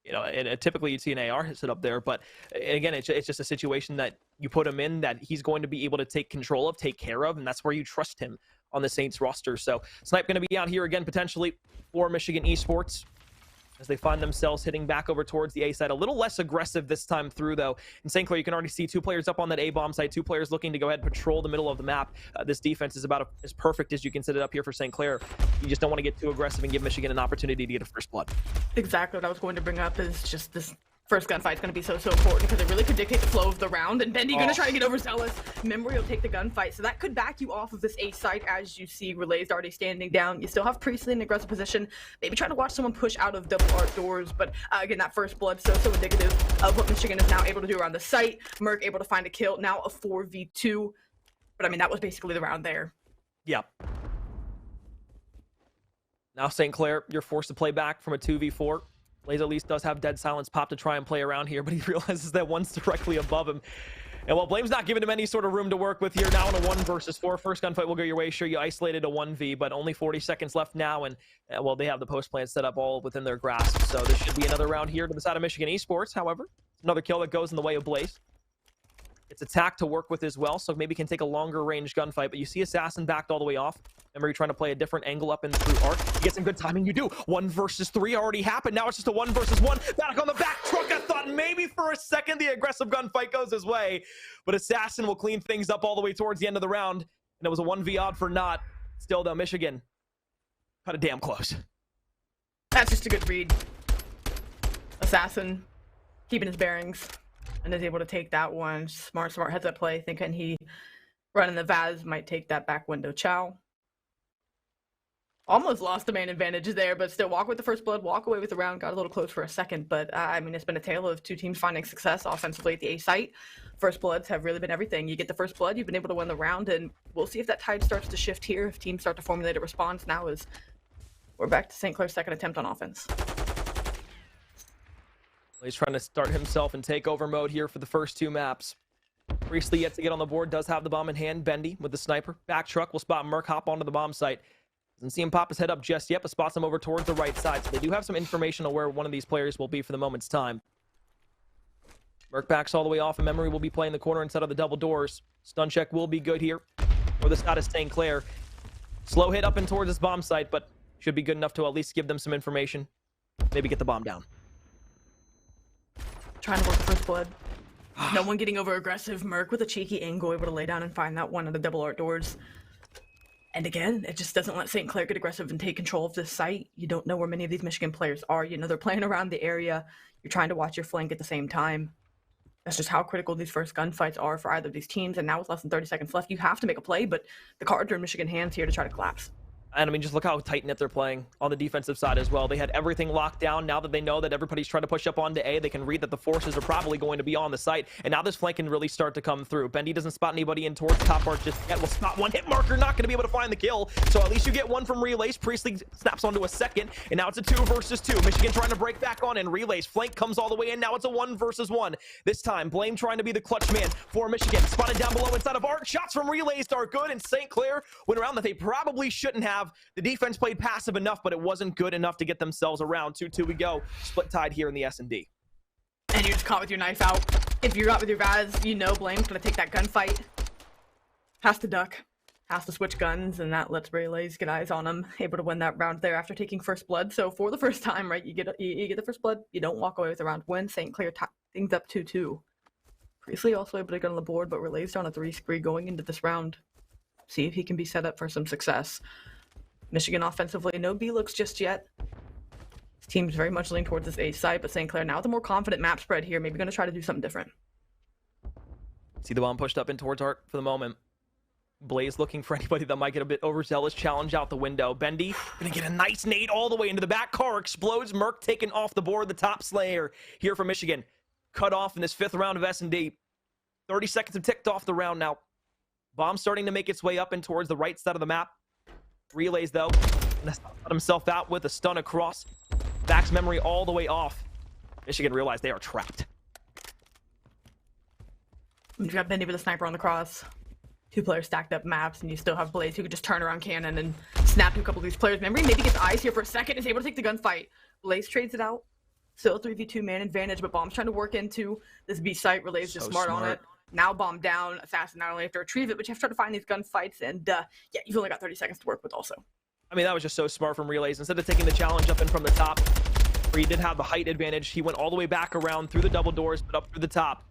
And typically you'd see an AR sit up there, but again, it's just a situation that you put him in that he's going to be able to take control of, take care of, and that's where you trust him on the Saints roster. So Snipe going to be out here again potentially for Michigan Esports as they find themselves hitting back over towards the A side. A little less aggressive this time through, though. In St. Clair, you can already see two players up on that A bomb site, two players looking to go ahead and patrol the middle of the map. This defense is about as perfect as you can set it up here for St. Clair. You just don't want to get too aggressive and give Michigan an opportunity to get a first blood. Exactly what I was going to bring up is just this first gunfight is going to be so important because it really could dictate the flow of the round. And Bendy going to try to get overzealous. Memory will take the gunfight, so that could back you off of this A site as you see Relay's already standing down. You still have Priestley in an aggressive position. Maybe try to watch someone push out of double Art doors, but again, that first blood so indicative of what Michigan is now able to do around the site. Merc able to find a kill, now a 4v2. But I mean, that was basically the round there. Yeah. Now St. Clair, you're forced to play back from a 2v4. Blaze at least does have Dead Silence pop to try and play around here, but he realizes that one's directly above him. And while Blame's not giving him any sort of room to work with here, now in a 1 versus 4. First gunfight will go your way. Sure, you isolated a 1v, but only 40 seconds left now, and well, they have the post plant set up all within their grasp. So this should be another round here to the side of Michigan Esports. However, another kill that goes in the way of Blaze. It's attack to work with as well, so maybe can take a longer range gunfight. But you see Assassin backed all the way off. Remember, you're trying to play a different angle up and through Arc. You get some good timing. You do. 1 versus 3 already happened. Now it's just a 1 versus 1. Back on the back truck. I thought maybe for a second the aggressive gunfight goes his way. But Assassin will clean things up all the way towards the end of the round. And it was a 1v odd for not. Still, though, Michigan cut it damn close. That's just a good read. Assassin keeping his bearings and is able to take that one. Smart heads up play, thinking he running the Vaz might take that back window chow. Almost lost the main advantage there, but still walk with the first blood, walk away with the round. Got a little close for a second, but I mean, it's been a tale of two teams finding success offensively at the A site. First bloods have really been everything. You get the first blood, you've been able to win the round, and we'll see if that tide starts to shift here, if teams start to formulate a response now as we're back to St. Clair's second attempt on offense. He's trying to start himself in takeover mode here for the first 2 maps. Priestley yet to get on the board, does have the bomb in hand. Bendy with the sniper. Back truck will spot Merc, hop onto the bomb site. Doesn't see him pop his head up just yet, but spots him over towards the right side. So they do have some information on where one of these players will be for the moment's time. Merc backs all the way off, and Memory will be playing the corner inside of the double doors. Stun check will be good here. for the side of St. Clair. Slow hit up and towards this bomb site, but should be good enough to at least give them some information. Maybe get the bomb down. Trying to work the first blood. No one getting over aggressive. Merc with a cheeky angle, able to lay down and find that one of the double art doors. And again, it just doesn't let St. Clair get aggressive and take control of this site. You don't know where many of these Michigan players are. You know, they're playing around the area. You're trying to watch your flank at the same time. That's just how critical these first gunfights are for either of these teams. And now with less than 30 seconds left, you have to make a play, but the cards are in Michigan hands here to try to collapse. And I mean, just look how tight-knit they're playing on the defensive side as well. They had everything locked down. Now that they know that everybody's trying to push up onto A, they can read that the forces are probably going to be on the site. And now this flank can really start to come through. Bendy doesn't spot anybody in towards top arch just yet. Will spot one hit marker, not going to be able to find the kill. So at least you get one from Relays. Priestley snaps onto a second, and now it's a 2 versus 2. Michigan trying to break back on, and Relays flank comes all the way in. Now it's a 1 versus 1. This time, Blame trying to be the clutch man for Michigan. Spotted down below inside of Art. Shots from Relays are good, and St. Clair went around that they probably shouldn't have. The defense played passive enough, but it wasn't good enough to get themselves around. 2-2 we go. Split tied here in the S&D. And you're just caught with your knife out. If you're out with your Vaz, you know Blame's going to take that gunfight. Has to duck. Has to switch guns, and that lets Relays get eyes on him. Able to win that round there after taking first blood. So for the first time, right, you get the first blood. You don't walk away with a round win. St. Clair things up 2-2. Priestley also able to get on the board, but Relays on a 3 spree going into this round. See if he can be set up for some success. Michigan offensively, no B-looks just yet. This team's very much leaning towards this A side, but St. Clair now with a more confident map spread here, maybe going to try to do something different. See the bomb pushed up in towards Art for the moment. Blaze looking for anybody that might get a bit overzealous. Challenge out the window. Bendy gonna get a nice nade all the way into the back. Car explodes. Merc taken off the board. The top slayer here for Michigan. Cut off in this 5th round of S&D. 30 seconds have ticked off the round now. Bomb starting to make its way up and towards the right side of the map. Relays, though, got himself out with a stun across. Backs memory all the way off. Michigan realized they are trapped. You've got Bendy with a sniper on the cross. 2 players stacked up maps, and you still have Blaze who could just turn around cannon and snap to a couple of these players. Memory maybe gets eyes here for a second, is able to take the gunfight. Blaze trades it out. Still a 3v2 man advantage, but Bomb's trying to work into this B site. Relays just smart on it. Now bomb down. Assassin not only have to retrieve it, but you have to try to find these gunfights. And yeah, you've only got 30 seconds to work with also. I mean, that was just so smart from Relays. Instead of taking the challenge up and from the top, where he did have the height advantage, he went all the way back around through the double doors, but up through the top.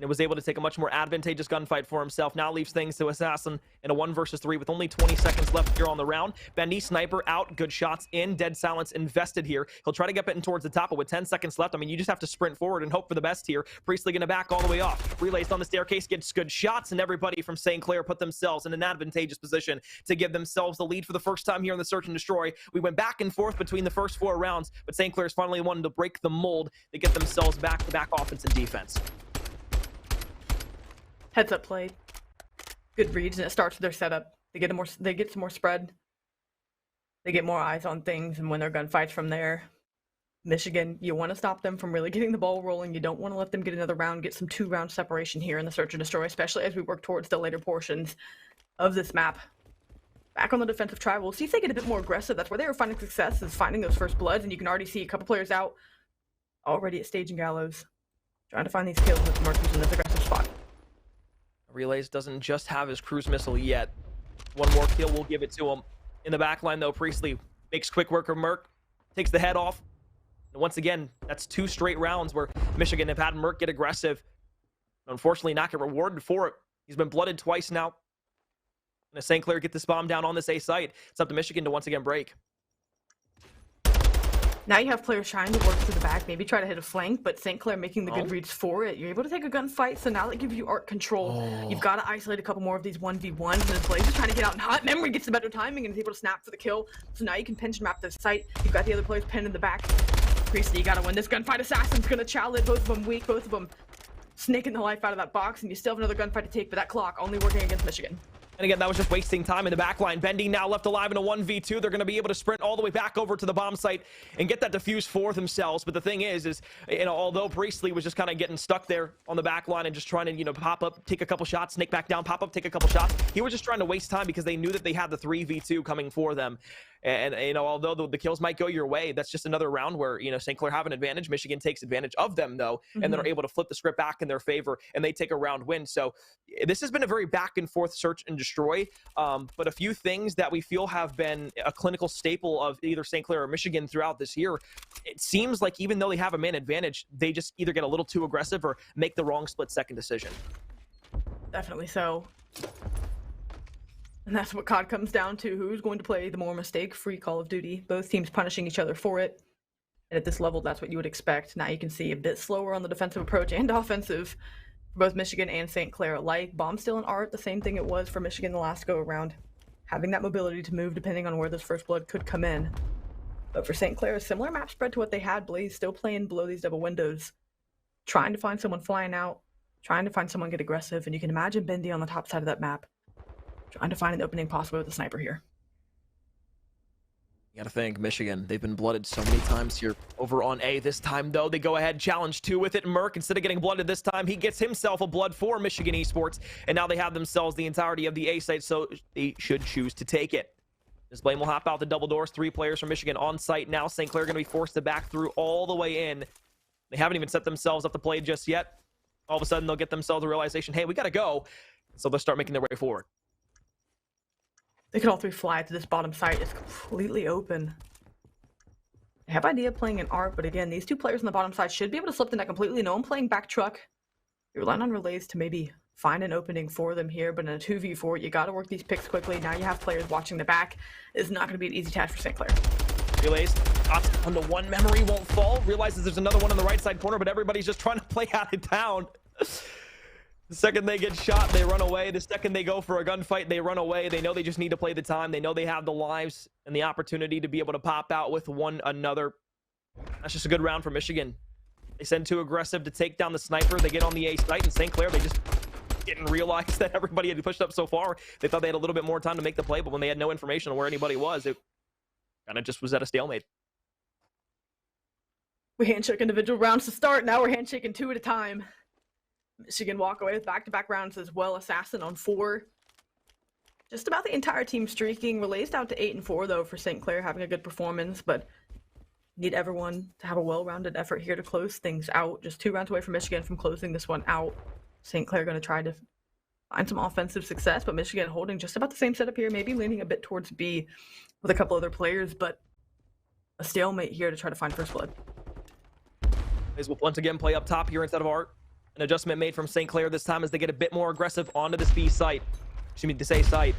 And was able to take a much more advantageous gunfight for himself. Now leaves things to Assassin in a 1 versus 3 with only 20 seconds left here on the round. Bendy, sniper out, good shots in, dead silence invested here. He'll try to get in towards the top, but with 10 seconds left, I mean, you just have to sprint forward and hope for the best here. Priestley gonna back all the way off. Relays on the staircase, gets good shots, and everybody from St. Clair put themselves in an advantageous position to give themselves the lead for the first time here in the Search and Destroy. We went back and forth between the first 4 rounds, but St. Clair's finally wanted to break the mold to get themselves back-to-back offense and defense. Heads up play. Good reads, and it starts with their setup. They get some more spread. They get more eyes on things, and win their gunfights from there. Michigan, you want to stop them from really getting the ball rolling. You don't want to let them get another round, get some 2-round separation here in the Search and Destroy, especially as we work towards the later portions of this map. Back on the defensive try, we'll see if they get a bit more aggressive. That's where they were finding success, is finding those first bloods, and you can already see a couple players out already at Stage and Gallows, trying to find these kills with Marcus in this aggressive spot. Relays doesn't just have his cruise missile yet. One more kill, we'll give it to him. In the back line, though, Priestley makes quick work of Merc, takes the head off. And once again, that's 2 straight rounds where Michigan have had Merc get aggressive. Unfortunately, not get rewarded for it. He's been blooded twice now. And as St. Clair get this bomb down on this A site, it's up to Michigan to once again break. Now you have players trying to work through the back, maybe try to hit a flank, but St. Clair making the good reads for it. You're able to take a gunfight, so now that gives you art control. You've got to isolate a couple more of these 1v1s, and the Blaze is trying to get out in hot. Memory gets the better timing and is able to snap for the kill. So now you can pinch map this site. You've got the other players pinned in the back. Priestley, you got to win this gunfight. Assassin's going to challenge both of them weak, both of them snaking the life out of that box, and you still have another gunfight to take, but that clock only working against Michigan. And again, that was just wasting time in the back line. Bendy now left alive in a 1v2. They're going to be able to sprint all the way back over to the bomb site and get that defuse for themselves. But the thing is, you know, although Priestley was just kind of getting stuck there on the back line and just trying to, you know, pop up, take a couple shots, snake back down, pop up, take a couple shots, he was just trying to waste time because they knew that they had the 3v2 coming for them. And you know, although the kills might go your way, that's just another round where, you know, St. Clair have an advantage. Michigan takes advantage of them, though, and they're able to flip the script back in their favor, and they take a round win. So this has been a very back and forth search and destroy. But a few things that we feel have been a clinical staple of either St. Clair or Michigan throughout this year. It seems like even though they have a man advantage, they just either get a little too aggressive or make the wrong split-second decision. Definitely so. And that's what COD comes down to. Who's going to play the more mistake-free Call of Duty? Both teams punishing each other for it. And at this level, that's what you would expect. Now you can see a bit slower on the defensive approach and offensive for both Michigan and St. Clair alike. Bomb still and art, the same thing it was for Michigan the last go-around. Having that mobility to move depending on where this first blood could come in. But for St. Clair, a similar map spread to what they had. Blaze still playing below these double windows. Trying to find someone flying out. Trying to find someone get aggressive. And you can imagine Bendy on the top side of that map. Trying to find an opening possible with the sniper here. You gotta think, Michigan, they've been blooded so many times here. Over on A this time, though, they go ahead, challenge 2 with it. Merc, instead of getting blooded this time, he gets himself a blood for Michigan Esports, and now they have themselves the entirety of the A site, so they should choose to take it. This Blame will hop out the double doors. 3 players from Michigan on site now. St. Clair going to be forced to back through all the way in. They haven't even set themselves up to play just yet. All of a sudden, they'll get themselves a realization, hey, we gotta go. So they'll start making their way forward. They could all 3 fly to this bottom site. It's completely open. I have idea of playing an art, but again, these 2 players on the bottom side should be able to slip the net completely. No one playing back truck. You're relying on relays to maybe find an opening for them here, but in a 2v4, you got to work these picks quickly. Now you have players watching the back. It's not going to be an easy task for St. Clair. Relays, onto one memory, won't fall. Realizes there's another one in the right side corner, but everybody's just trying to play out of town. The second they get shot, they run away. The second they go for a gunfight, they run away. They know they just need to play the time. They know they have the lives and the opportunity to be able to pop out with one another. That's just a good round for Michigan. They send 2 aggressive to take down the sniper. They get on the A site, and St. Clair, they just didn't realize that everybody had pushed up so far. They thought they had a little bit more time to make the play, but when they had no information on where anybody was, it kind of just was at a stalemate. We handshake individual rounds to start. Now we're handshaking 2 at a time. Michigan walk away with back-to-back rounds as well. Assassin on 4. Just about the entire team streaking. Relays down to 8 and 4 though for St. Clair, having a good performance, but need everyone to have a well-rounded effort here to close things out. Just 2 rounds away from Michigan from closing this one out. St. Clair going to try to find some offensive success, but Michigan holding just about the same setup here, maybe leaning a bit towards B with a couple other players, but a stalemate here to try to find first blood. Blaze will once again play up top here instead of art. An adjustment made from St. Clair this time as they get a bit more aggressive onto this B site. Excuse me, this A site.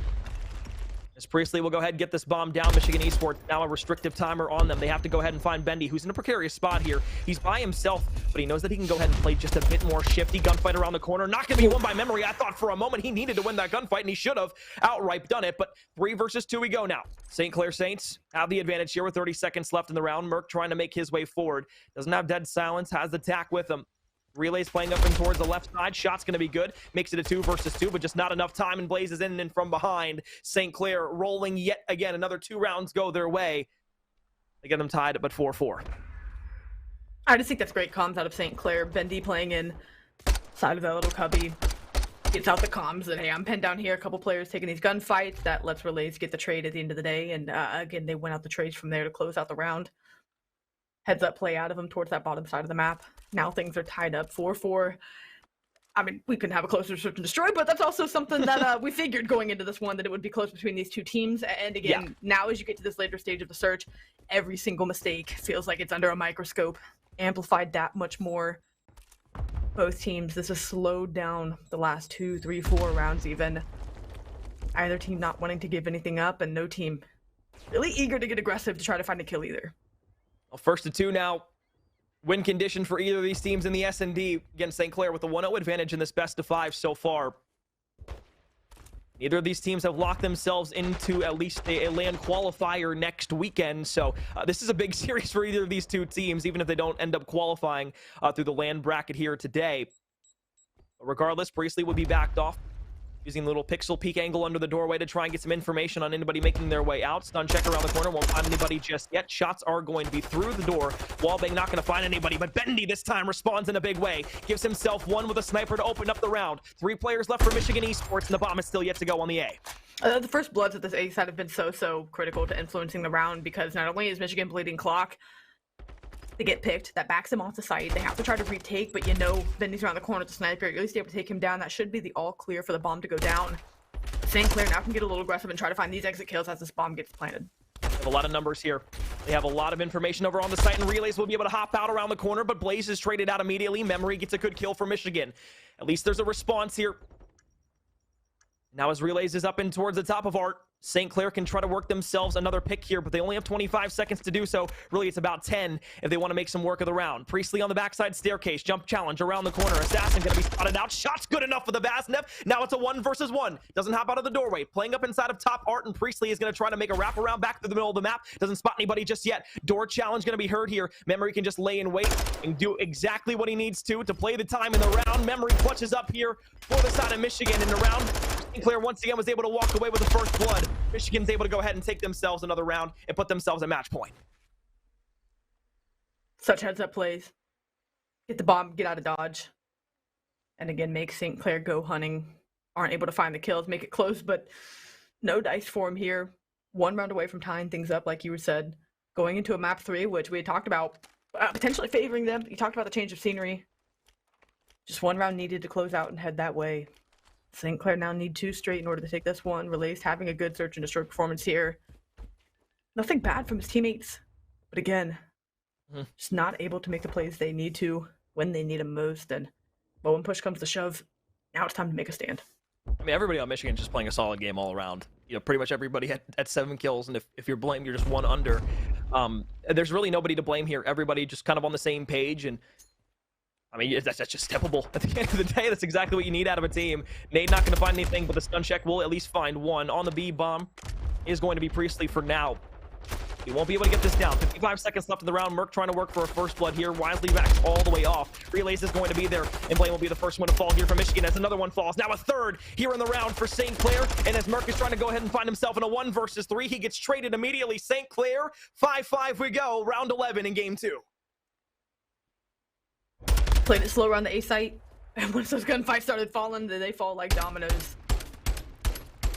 As Priestley will go ahead and get this bomb down. Michigan Esports now a restrictive timer on them. They have to go ahead and find Bendy, who's in a precarious spot here. He's by himself, but he knows that he can go ahead and play just a bit more shifty. Gunfight around the corner. Not going to be won by memory. I thought for a moment he needed to win that gunfight, and he should have outright done it. But 3 versus 2 we go now. St. Clair Saints have the advantage here with 30 seconds left in the round. Merc trying to make his way forward. Doesn't have dead silence. Has the tack with him. Relays playing up and towards the left side. Shot's going to be good. Makes it a 2 versus 2, but just not enough time, and Blaze is in and from behind. St. Clair rolling yet again. Another 2 rounds go their way. They get them tied, but 4-4. I just think that's great comms out of St. Clair. Bendy playing in side of that little cubby. Gets out the comms that, hey, I'm pinned down here. A couple players taking these gunfights. That lets Relays get the trade at the end of the day. And again, they went out the trades from there to close out the round. Heads up play out of them towards that bottom side of the map. Now things are tied up 4-4. I mean, we couldn't have a closer search and destroy, but that's also something that we figured going into this one, that it would be close between these 2 teams. And again, Now as you get to this later stage of the search, every single mistake feels like it's under a microscope. Amplified that much more. Both teams, this has slowed down the last 2, 3, 4 rounds even. Either team not wanting to give anything up, and no team really eager to get aggressive to try to find a kill either. Well, 1st to 2 now. Win condition for either of these teams in the S&D against St. Clair with a 1-0 advantage in this best of 5 so far. Neither of these teams have locked themselves into at least a LAN qualifier next weekend. So this is a big series for either of these 2 teams, even if they don't end up qualifying through the LAN bracket here today. But regardless, Priestley will be backed off, using the little pixel peek angle under the doorway to try and get some information on anybody making their way out. Stun check around the corner. Won't find anybody just yet. Shots are going to be through the door. Wallbang not going to find anybody, but Bendy this time responds in a big way. Gives himself 1 with a sniper to open up the round. 3 players left for Michigan Esports, and the bomb is still yet to go on the A. The first bloods at this A side have been so critical to influencing the round because not only is Michigan bleeding clock, they get picked. That backs them off the site. They have to try to retake, but you know, Bendy's around the corner with the sniper. You're at least able to take him down. That should be the all clear for the bomb to go down. St. Clair now can get a little aggressive and try to find these exit kills as this bomb gets planted. They have a lot of numbers here. They have a lot of information over on the site, and Relays will be able to hop out around the corner, but Blaze is traded out immediately. Memory gets a good kill for Michigan. At least there's a response here. Now as Relays is up in towards the top of Art, St. Clair can try to work themselves another pick here, but they only have 25 seconds to do so. Really, it's about 10 if they want to make some work of the round. Priestley on the backside staircase. Jump challenge around the corner. Assassin going to be spotted out. Shots good enough for the Basnev. Now it's a 1 versus 1. Doesn't hop out of the doorway. Playing up inside of top Art, and Priestley is going to try to make a wraparound back through the middle of the map. Doesn't spot anybody just yet. Door challenge going to be heard here. Memory can just lay in wait and do exactly what he needs to play the time in the round. Memory clutches up here for the side of Michigan in the round. St. Clair once again was able to walk away with the first blood. Michigan's able to go ahead and take themselves another round and put themselves at match point. Such heads-up plays. Get the bomb, get out of dodge. And again, make St. Clair go hunting. Aren't able to find the kills, make it close, but no dice for him here. 1 round away from tying things up, like you said. Going into a map 3, which we had talked about potentially favoring them. You talked about the change of scenery. Just 1 round needed to close out and head that way. St. Clair now need 2 straight in order to take this one. Relays having a good search and destroy performance here. Nothing bad from his teammates, but again, just not able to make the plays they need to when they need them most. And well, when push comes to shove, now it's time to make a stand. I mean, everybody on Michigan just playing a solid game all around. You know, pretty much everybody at 7 kills, and if you're blamed, you're just 1 under. There's really nobody to blame here. Everybody just kind of on the same page, and I mean, that's just steppable. At the end of the day, that's exactly what you need out of a team. Nade not going to find anything, but the stun check will at least find 1. On the B bomb is going to be Priestley for now. He won't be able to get this down. 55 seconds left in the round. Merc trying to work for a first blood here. Wisely backs all the way off. Relays is going to be there, and Blaine will be the first one to fall here for Michigan as another one falls. Now a third here in the round for St. Clair, and as Merc is trying to go ahead and find himself in a 1 versus 3, he gets traded immediately. St. Clair, 5-5 we go. Round 11 in game 2. Played it slow around the A site, and once those gunfights started falling, they fall like dominoes.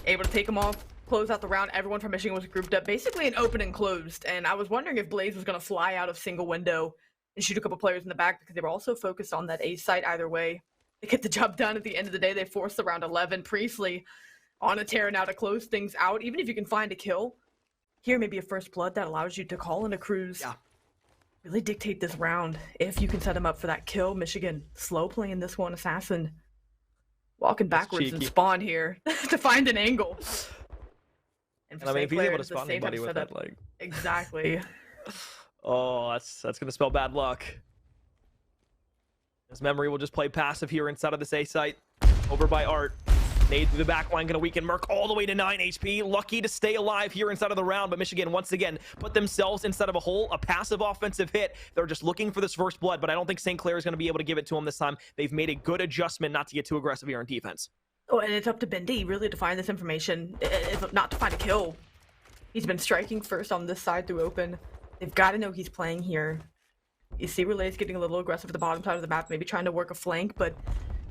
Able to take them off, close out the round. Everyone from Michigan was grouped up, basically an open and closed, and I was wondering if Blaze was going to fly out of single window and shoot a couple players in the back because they were also focused on that A site either way. They get the job done at the end of the day. They forced the round 11. Priestley on a tear now to close things out. Even if you can find a kill, here maybe a first blood that allows you to call in a cruise. Yeah. Really dictate this round if you can set him up for that kill. Michigan slow playing this one. Assassin walking backwards and spawn here to find an angle. And I mean, if he's able to spot anybody with that, like exactly. Oh, that's gonna spell bad luck. His memory will just play passive here inside of this A site, over by Art. Nade through the back line, gonna weaken Merc all the way to 9 HP. Lucky to stay alive here inside of the round, but Michigan once again put themselves inside of a hole, a passive offensive hit. They're just looking for this first blood, but I don't think St. Clair is gonna be able to give it to them this time. They've made a good adjustment not to get too aggressive here in defense. Oh, and it's up to Bendy really to find this information, not to find a kill. He's been striking first on this side through open. They've got to know he's playing here. You see Relays getting a little aggressive at the bottom side of the map, maybe trying to work a flank, but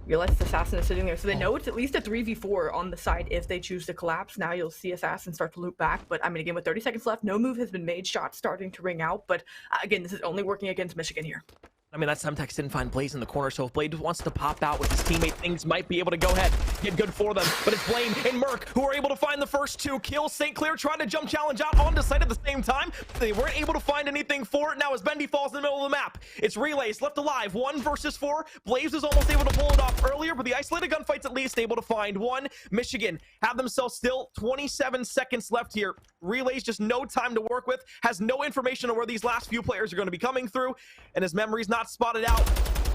realize the Assassin is sitting there, so they know it's at least a 3v4 on the side if they choose to collapse. Now you'll see Assassin start to loop back, but I mean, again, with 30 seconds left, no move has been made, shots starting to ring out, but again, this is only working against Michigan here. I mean, that Semtex didn't find Blaze in the corner, so if Blaze wants to pop out with his teammate, things might be able to go ahead, get good for them. But it's Blaine and Merc who are able to find the first 2 kills. St. Clair trying to jump challenge out onto site at the same time. They weren't able to find anything for it. Now as Bendy falls in the middle of the map, it's Relays left alive, 1 versus 4. Blaze was almost able to pull it off earlier, but the isolated gunfight's at least able to find 1. Michigan have themselves still 27 seconds left here. Relays just no time to work with, has no information on where these last few players are going to be coming through, and his memory's not spotted out.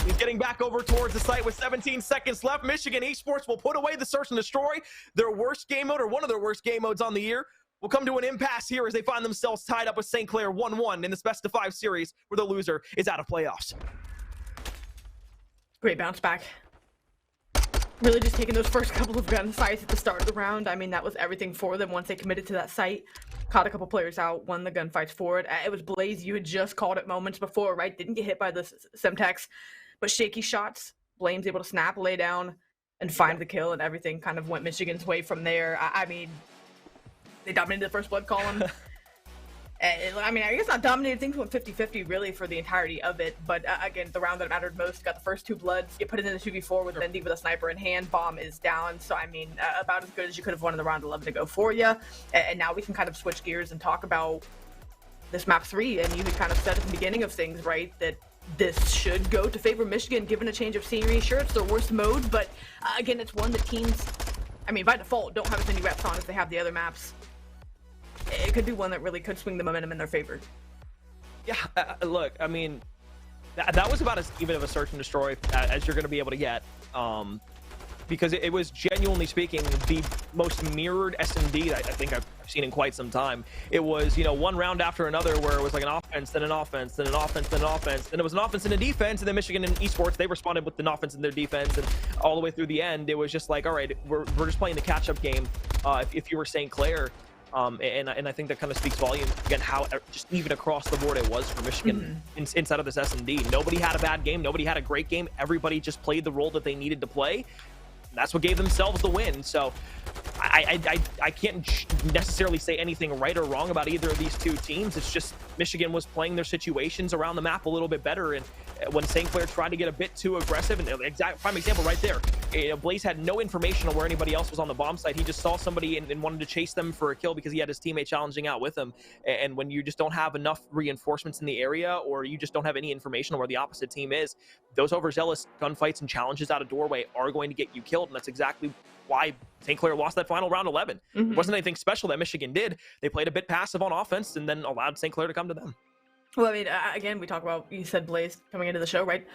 He's getting back over towards the site with 17 seconds left. Michigan Esports will put away the search and destroy. Their worst game mode, or one of their worst game modes on the year, will come to an impasse here as they find themselves tied up with St. Clair 1-1 in this best-of-5 series, where the loser is out of playoffs. Great bounce back. Really just taking those first couple of gun sites at the start of the round. I mean, that was everything for them once they committed to that site. Caught a couple players out, won the gunfights for it. It was Blaze, you had just called it moments before, right? Didn't get hit by the Semtex, but shaky shots. Blame's able to snap, lay down. and find the kill, and everything kind of went Michigan's way from there. I mean, they dominated the first blood column. I mean, I guess not dominated. Things went 50-50 really for the entirety of it. But again, the round that mattered most, got the first 2 bloods. You put it in the 2v4 with Bendy with a sniper in hand. Bomb is down. So, I mean, about as good as you could have won in the round 11 to go for you. And now we can kind of switch gears and talk about this map 3. And you had kind of said at the beginning of things, right, that this should go to favor Michigan given a change of scenery. Sure, it's their worst mode, but again, it's one that teams, I mean, by default, don't have as many reps on as they have the other maps. It could be one that really could swing the momentum in their favor. Yeah, look, I mean, that was about as even of a search and destroy as you're going to be able to get, because it was, genuinely speaking, the most mirrored S&D I think I've seen in quite some time. It was, you know, one round after another where it was like an offense, then an offense, then an offense, then an offense, then it was an offense and a defense, and then Michigan and Esports, they responded with an offense and their defense, and all the way through the end, it was just like, all right, we're just playing the catch-up game, if you were saying Clair. And I think that kind of speaks volumes again how just even across the board it was for Michigan inside of this S&D. Nobody had a bad game, nobody had a great game, everybody just played the role that they needed to play. That's what gave themselves the win. So I can't necessarily say anything right or wrong about either of these two teams. It's just Michigan was playing their situations around the map a little bit better, and when St. Clair tried to get a bit too aggressive, and exact prime example right there, Blaze had no information on where anybody else was on the bomb site. He just saw somebody and wanted to chase them for a kill because he had his teammate challenging out with him. And when you just don't have enough reinforcements in the area, or you just don't have any information on where the opposite team is, those overzealous gunfights and challenges out of doorway are going to get you killed. And that's exactly why St. Clair lost that final round 11. It wasn't anything special that Michigan did. They played a bit passive on offense and then allowed St. Clair to come to them. Well, I mean, again, we talk about, you said Blaze coming into the show, right?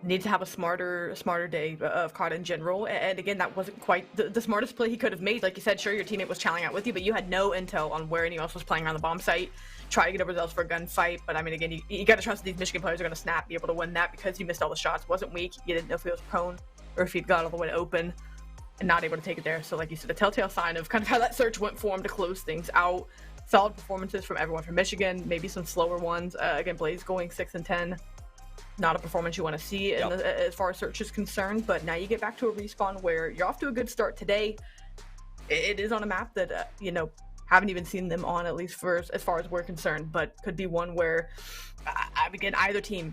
Need to have a smarter day of COD in general. And again, that wasn't quite the smartest play he could have made. Like you said, sure, your teammate was challenging out with you, but you had no intel on where anyone else was playing around the bomb site. Try to get overzealous for a gunfight. But I mean, again, you got to trust that these Michigan players are going to snap, be able to win that because you missed all the shots. Wasn't weak. You didn't know if he was prone or if he'd got all the way to open and not able to take it there. So like you said, a telltale sign of kind of how that search went for him to close things out. Solid performances from everyone from Michigan, maybe some slower ones. Again, Blaze going 6 and 10. Not a performance you want to see as far as search is concerned, but now you get back to a respawn where you're off to a good start today. It is on a map that, you know, haven't even seen them on, at least for as far as we're concerned, but could be one where, again, either team.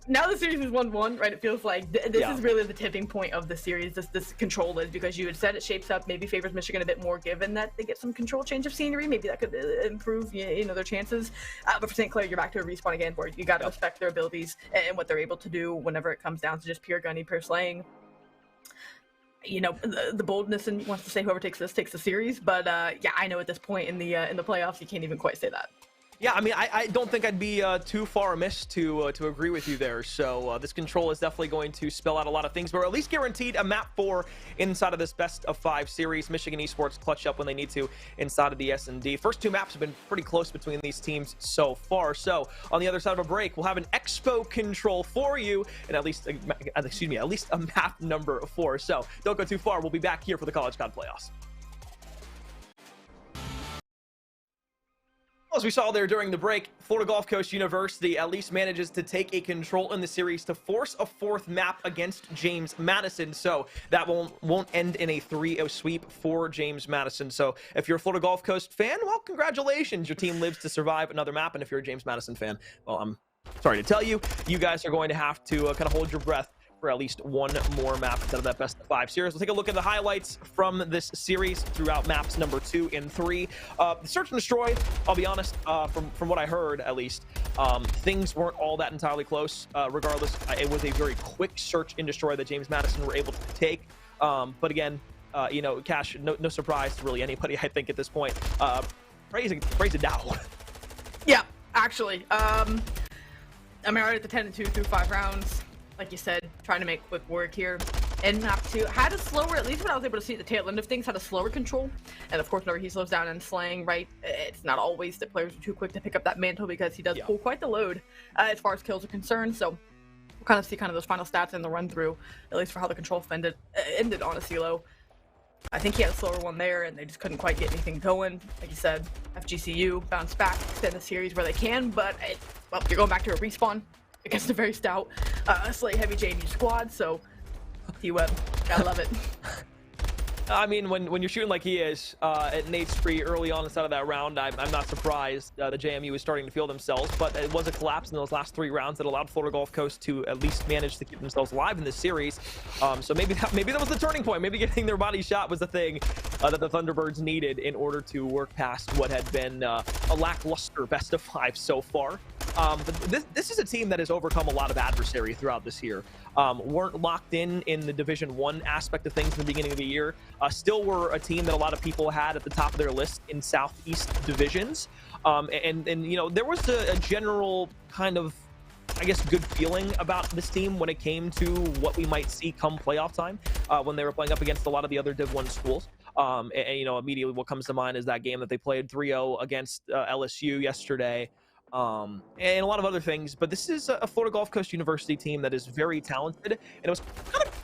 Now the series is 1-1, right? It feels like this is really the tipping point of the series, this control is, because you had said it shapes up, maybe favors Michigan a bit more given that they get some control change of scenery. Maybe that could improve, you know, their chances. But for St. Clair, you're back to a respawn again where you got to respect their abilities and what they're able to do whenever it comes down to just pure gunny, pure slaying. You know, the boldness and wants to say whoever takes this takes the series, but yeah, I know at this point in the playoffs you can't even quite say that. Yeah, I mean, I don't think I'd be too far amiss to agree with you there. So this control is definitely going to spell out a lot of things, but we're at least guaranteed a map 4 inside of this best of 5 series. Michigan Esports clutch up when they need to inside of the S&D. First 2 maps have been pretty close between these teams so far. So on the other side of a break, we'll have an Expo control for you, and at least a map number 4. So don't go too far. We'll be back here for the College COD playoffs. As we saw there during the break, Florida Gulf Coast University at least manages to take a control in the series to force a 4th map against James Madison. So that won't end in a 3-0 sweep for James Madison. So if you're a Florida Gulf Coast fan, well, congratulations. Your team lives to survive another map. And if you're a James Madison fan, well, I'm sorry to tell you, you guys are going to have to kind of hold your breath for at least one more map instead of that best of 5 series. We'll take a look at the highlights from this series throughout maps number 2 and 3. The search and destroy, I'll be honest, from what I heard at least, things weren't all that entirely close. Regardless, it was a very quick search and destroy that James Madison were able to take. But again, you know, Cash, no surprise to really anybody, I think, at this point. Praise it down. Yeah, actually. I mean, right at the 10 and 2 through 5 rounds. Like you said, trying to make quick work here. In map 2, had a slower, at least when I was able to see the tail end of things, had a slower control. And of course, whenever he slows down and slaying, right, it's not always that players are too quick to pick up that mantle because he does pull quite the load as far as kills are concerned. So we'll kind of see kind of those final stats in the run through, at least for how the control ended on a CCL. I think he had a slower one there, and they just couldn't quite get anything going. Like you said, FGCU bounce back, extend the series where they can, but well, you're going back to a respawn against a very stout Slay Heavy JMU squad, so T-Web, gotta love it. I mean, when you're shooting like he is at Nate Spree early on inside of that round, I'm not surprised the JMU is starting to feel themselves, but it was a collapse in those last 3 rounds that allowed Florida Gulf Coast to at least manage to keep themselves alive in this series. So maybe that was the turning point. Maybe getting their body shot was the thing that the Thunderbirds needed in order to work past what had been a lackluster best of 5 so far. But this is a team that has overcome a lot of adversary throughout this year. Weren't locked in the Division 1 aspect of things in the beginning of the year. Still were a team that a lot of people had at the top of their list in Southeast divisions. And you know, there was a general kind of, I guess, good feeling about this team when it came to what we might see come playoff time when they were playing up against a lot of the other Div 1 schools. And you know, immediately what comes to mind is that game that they played 3-0 against LSU yesterday. And a lot of other things, but this is a Florida Gulf Coast University team that is very talented, and it was kind of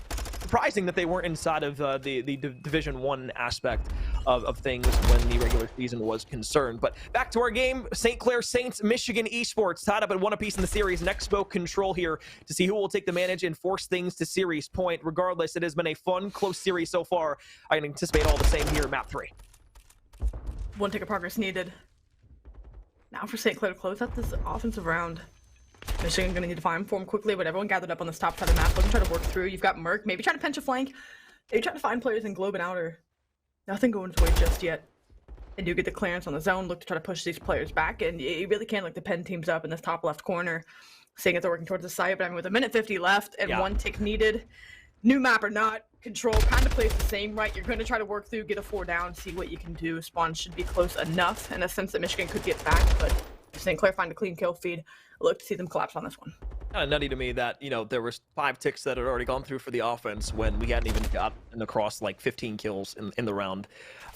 surprising that they weren't inside of the Division 1 aspect of things when the regular season was concerned. But back to our game, St. Clair Saints, Michigan Esports tied up at 1 apiece in the series. Next spoke control here to see who will take the manage and force things to series point. Regardless, it has been a fun, close series so far. I can anticipate all the same here in map 3. 1 tick of progress needed. Now for St. Clair to close out this offensive round. Michigan going to need to find form quickly, but everyone gathered up on this top side of the map. Looking to try to work through. You've got Merc, maybe trying to pinch a flank. Maybe trying to find players in Globe and Outer. Nothing going his way just yet. They do get the clearance on the zone. Look to try to push these players back, and you really can't like depend teams up in this top left corner. Seeing as they're working towards the site, but I mean with 1:50 left and 1 tick needed. New map or not, control kind of plays the same, right? You're going to try to work through, get a 4 down, see what you can do. Spawn should be close enough in a sense that Michigan could get back, but St. Clair find a clean kill feed. Look to see them collapse on this one. Kind of nutty to me that, you know, there was 5 ticks that had already gone through for the offense when we hadn't even gotten across like 15 kills in the round.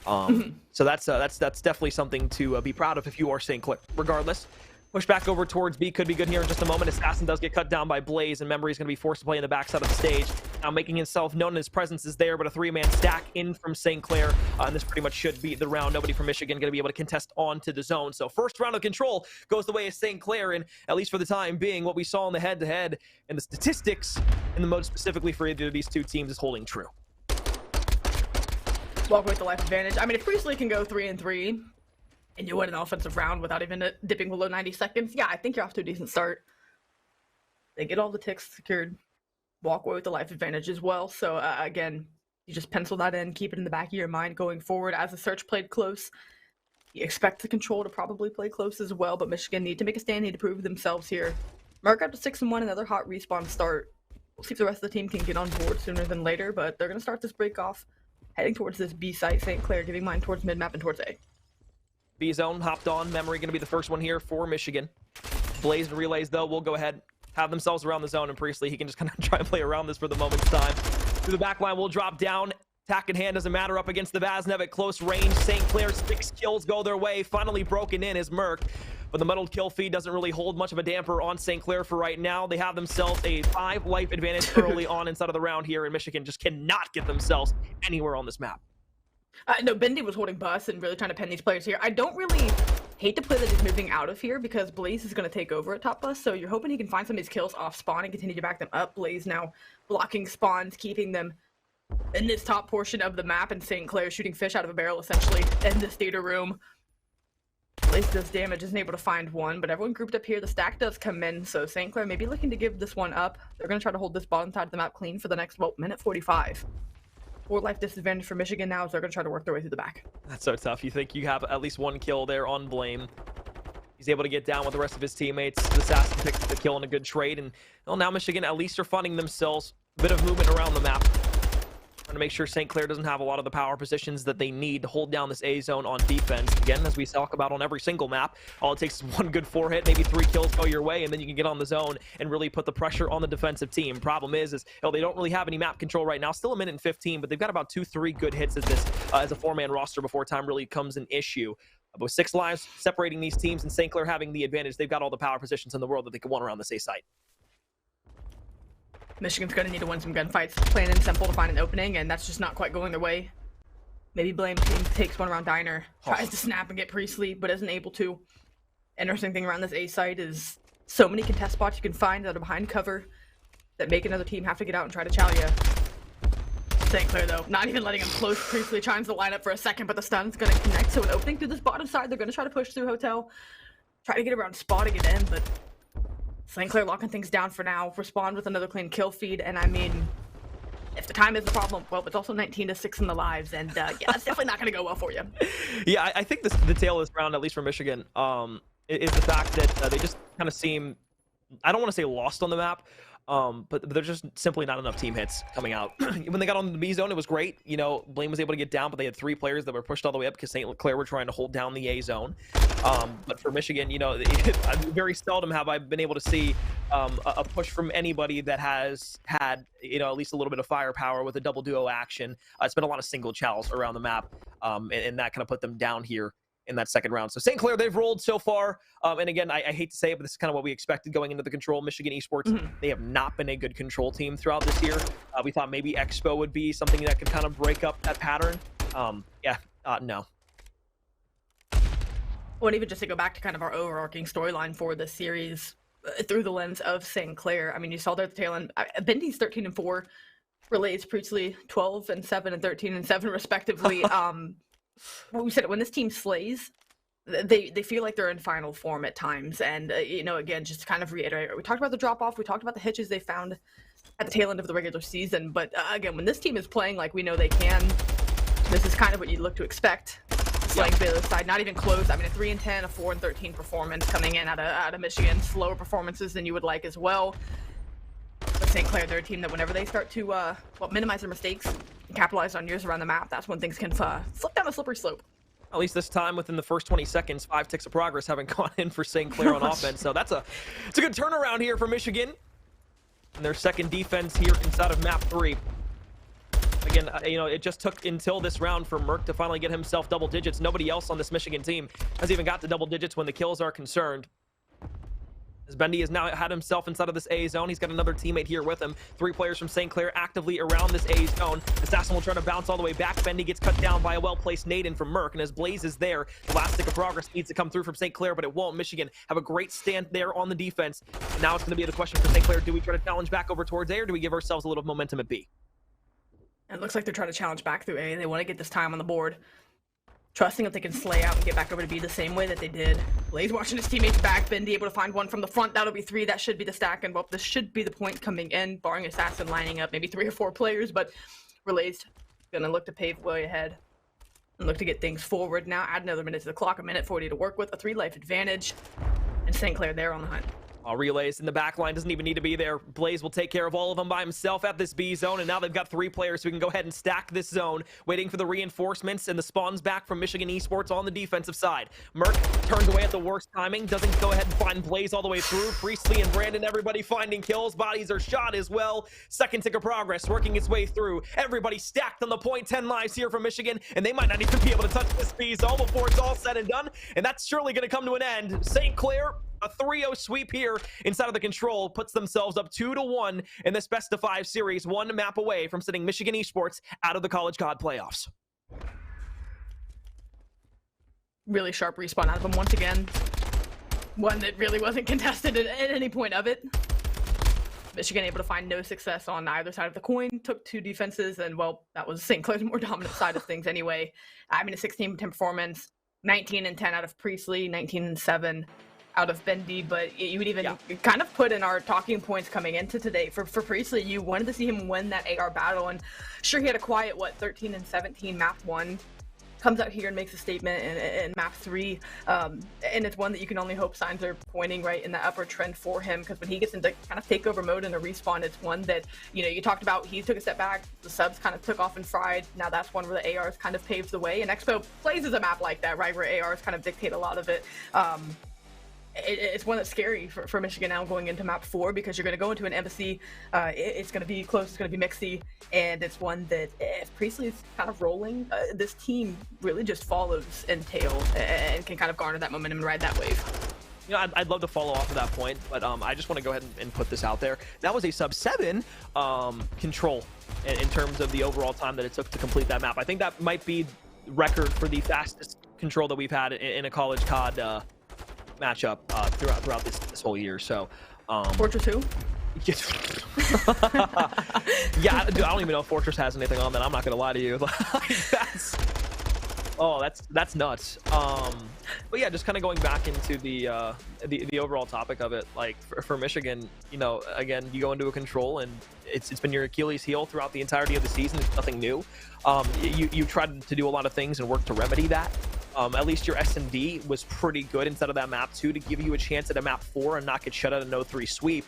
So that's definitely something to be proud of if you are St. Clair. Regardless, push back over towards B could be good here in just a moment. Assassin does get cut down by Blaze, and Memory is going to be forced to play in the backside of the stage. Now making himself known, his presence is there, but a 3-man stack in from St. Clair, and this pretty much should be the round. Nobody from Michigan going to be able to contest onto the zone. So first round of control goes the way of St. Clair, and at least for the time being, what we saw in the head-to-head and the statistics, and the mode specifically for either of these two teams, is holding true. Walk with the life advantage. I mean, if Priestley can go 3-3, and you win an offensive round without even dipping below 90 seconds, yeah, I think you're off to a decent start. They get all the ticks secured. Walk away with the life advantage as well. So, again, you just pencil that in, keep it in the back of your mind going forward. As the search played close, you expect the control to probably play close as well, but Michigan need to make a stand, need to prove themselves here. Mark up to 6-1, another hot respawn start. We'll see if the rest of the team can get on board sooner than later, but they're going to start this break off, heading towards this B site. St. Clair giving mine towards mid-map and towards A. B zone hopped on. Memory going to be the first one here for Michigan. Blaze and Relays, though, will go ahead, have themselves around the zone, and Priestley, he can just kind of try and play around this for the moment's time. Through the back line, will drop down. Attack in hand doesn't matter up against the Vaznev at close range. St. Clair's 6 kills go their way. Finally broken in is Merc, but the muddled kill feed doesn't really hold much of a damper on St. Clair for right now. They have themselves a 5 life advantage early on inside of the round here, and Michigan just cannot get themselves anywhere on this map. No, Bendy was holding bus and really trying to pen these players here. I don't really hate the play that he's moving out of here because Blaze is going to take over at top bus, so you're hoping he can find some of these kills off spawn and continue to back them up. Blaze now blocking spawns, keeping them in this top portion of the map, and St. Clair shooting fish out of a barrel essentially in this data room. Blaze does damage, isn't able to find one, but everyone grouped up here. The stack does come in, so St. Clair may be looking to give this one up. They're going to try to hold this bottom side of the map clean for the next, well, minute 45. 4 life disadvantage for Michigan now, so they're going to try to work their way through the back. That's so tough. You think you have at least 1 kill there on Blame. He's able to get down with the rest of his teammates. The Assassin picks the kill in a good trade, and well, now Michigan at least are finding themselves a bit of movement around the map. Trying to make sure St. Clair doesn't have a lot of the power positions that they need to hold down this A zone on defense. Again, as we talk about on every single map, all it takes is 1 good 4 hit, maybe 3 kills go your way, and then you can get on the zone and really put the pressure on the defensive team. Problem is you know, they don't really have any map control right now. Still a minute and 15, but they've got about 2-3 good hits at this as a 4-man roster before time really becomes an issue. With 6 lives separating these teams and St. Clair having the advantage, they've got all the power positions in the world that they can want around this A site. Michigan's going to need to win some gunfights, plain and simple, to find an opening, and that's just not quite going their way. Maybe Blame team takes one around Diner, tries to snap and get Priestley, but isn't able to. Interesting thing around this A site is so many contest spots you can find that are behind cover that make another team have to get out and try to chow you. St. Clair, though, not even letting him close. Priestley trying to line up for a second, but the stun's going to connect. So an opening through this bottom side. They're going to try to push through Hotel. Try to get around spotting it in, but St. Clair locking things down for now. Respond with another clean kill feed, and I mean, if the time is the problem, well, it's also 19-6 in the lives, and yeah, it's definitely not going to go well for you. Yeah, I think the tail of this round, at least for Michigan, is the fact that they just kind of seem, I don't want to say lost on the map, but there's just simply not enough team hits coming out. When they got on the B zone, it was great. You know, Blaine was able to get down, but they had 3 players that were pushed all the way up because St. Clair were trying to hold down the A zone. But for Michigan, you know, very seldom have I been able to see a push from anybody that has had, you know, at least a little bit of firepower with a double duo action. It's been a lot of single chows around the map, and that kind of put them down here in that second round. So St. Clair, they've rolled so far. And again, I hate to say it, but this is kind of what we expected going into the control. Michigan Esports, they have not been a good control team throughout this year. We thought maybe Expo would be something that could kind of break up that pattern. No. Well, and even just to go back to kind of our overarching storyline for this series through the lens of St. Clair, I mean, you saw there at the tail end, Bendy's 13-4, Relays Priestley 12-7 and 13-7 respectively. Well, we said it, when this team slays, they feel like they're in final form at times. And, you know, again, just to kind of reiterate, we talked about the drop-off, we talked about the hitches they found at the tail end of the regular season. But, again, when this team is playing like we know they can, this is kind of what you'd look to expect. Slaying Baylor's side, not even close. I mean, a 3-10, a 4-13 performance coming in out of Michigan. Slower performances than you would like as well. But St. Clair, they're a team that whenever they start to minimize their mistakes and capitalize on years around the map, that's when things can slip down a slippery slope. At least this time, within the first 20 seconds, 5 ticks of progress haven't gone in for St. Clair on offense. So it's a good turnaround here for Michigan. And their second defense here inside of map 3. Again, you know, it just took until this round for Merc to finally get himself double digits. Nobody else on this Michigan team has even got to double digits when the kills are concerned. As Bendy has now had himself inside of this A zone. He's got another teammate here with him. 3 players from St. Clair actively around this A zone. Assassin will try to bounce all the way back. Bendy gets cut down by a well-placed Naden from Merc. And as Blaze is there, the last stick of progress needs to come through from St. Clair, but it won't. Michigan have a great stand there on the defense. And now it's going to be the question for St. Clair. Do we try to challenge back over towards A, or do we give ourselves a little momentum at B? It looks like they're trying to challenge back through A. They want to get this time on the board, trusting that they can slay out and get back over to B the same way that they did. Blaze watching his teammates back. Bendy able to find one from the front. That'll be 3. That should be the stack. And, well, this should be the point coming in, barring Assassin lining up maybe 3 or 4 players. But Relays going to look to pave way ahead and look to get things forward now. Add another minute to the clock, a minute 40 to work with, a 3-life advantage. And St. Clair there on the hunt. Relays in the back line, doesn't even need to be there. Blaze will take care of all of them by himself at this B zone, and now they've got 3 players who can go ahead and stack this zone, waiting for the reinforcements and the spawns back from Michigan Esports on the defensive side. Merc turns away at the worst timing, doesn't go ahead and find Blaze all the way through. Priestley and Brandon, everybody finding kills. Bodies are shot as well. Second tick of progress working its way through. Everybody stacked on the point. 10 lives here from Michigan, and they might not even be able to touch this B zone before it's all said and done, and that's surely going to come to an end. St. Clair, a 3-0 sweep here inside of the control, puts themselves up 2-1 in this best of 5 series, 1 map away from sending Michigan Esports out of the College COD playoffs. Really sharp respawn out of them once again. One that really wasn't contested at any point of it. Michigan able to find no success on either side of the coin. Took 2 defenses, and, well, that was St. Clair's more dominant side of things anyway. I mean, a 16-10 performance, 19-10 out of Priestley, 19-7 out of Bendy, but you would even kind of put in our talking points coming into today for Priestley. You wanted to see him win that AR battle, and sure, he had a quiet 13-17 map 1. Comes out here and makes a statement in map 3, and it's one that you can only hope signs are pointing right in the upward trend for him, because when he gets into kind of takeover mode in a respawn, it's one that, you know, you talked about, he took a step back, the subs kind of took off and fried. Now that's one where the ARs kind of paves the way, and Expo plays as a map like that, right, where ARs kind of dictate a lot of it. It's one that's scary for Michigan now going into map 4, because you're going to go into an embassy. It's going to be close, it's going to be mixy, and it's one that if Priestley's kind of rolling, this team really just follows in tail and can kind of garner that momentum and ride that wave. You know, I'd love to follow off of that point, but I just want to go ahead and put this out there. That was a sub-7 control in terms of the overall time that it took to complete that map. I think that might be record for the fastest control that we've had in a college COD matchup throughout this whole year. So Fortress who? Yeah, dude, I don't even know if Fortress has anything on that. I'm not gonna lie to you. That's that's nuts. But yeah, just kind of going back into the overall topic of it, like for Michigan, you know, again, you go into a control and it's been your Achilles heel throughout the entirety of the season. It's nothing new. You tried to do a lot of things and work to remedy that. At least your S&D was pretty good instead of that map 2 to give you a chance at a map 4 and not get shut out of 0-3 sweep.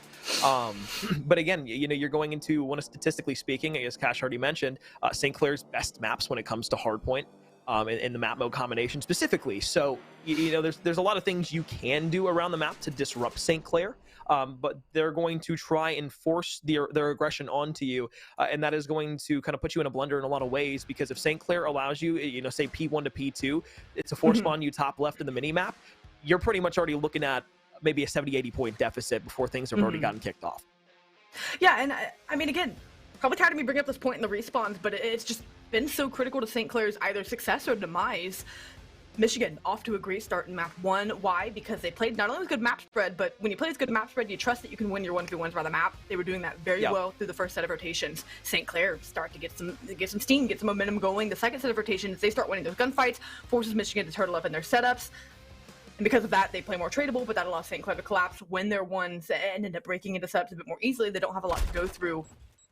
But again, you know, you're going into one of, statistically speaking, as Cash already mentioned, St. Clair's best maps when it comes to hardpoint. In the map mode combination specifically. So, you know, there's a lot of things you can do around the map to disrupt St. Clair, but they're going to try and force their aggression onto you, and that is going to kind of put you in a blender in a lot of ways, because if St. Clair allows you, you know, say P1 to P2, it's a force spawn you top left in the mini map, you're pretty much already looking at maybe a 70-80 point deficit before things have already gotten kicked off. Yeah, and I mean, again, probably tired of me bringing up this point in the respawns, but it's just been so critical to St. Clair's either success or demise. Michigan off to a great start in map 1. Why? Because they played not only with good map spread, but when you play with good map spread, you trust that you can win your 1v1s by the map. They were doing that very well through the first set of rotations. St. Clair start to get some steam, get some momentum going. The second set of rotations, they start winning those gunfights, forces Michigan to turtle up in their setups. And because of that, they play more tradable, but that allows St. Clair to collapse, win their ones, and end up breaking into setups a bit more easily. They don't have a lot to go through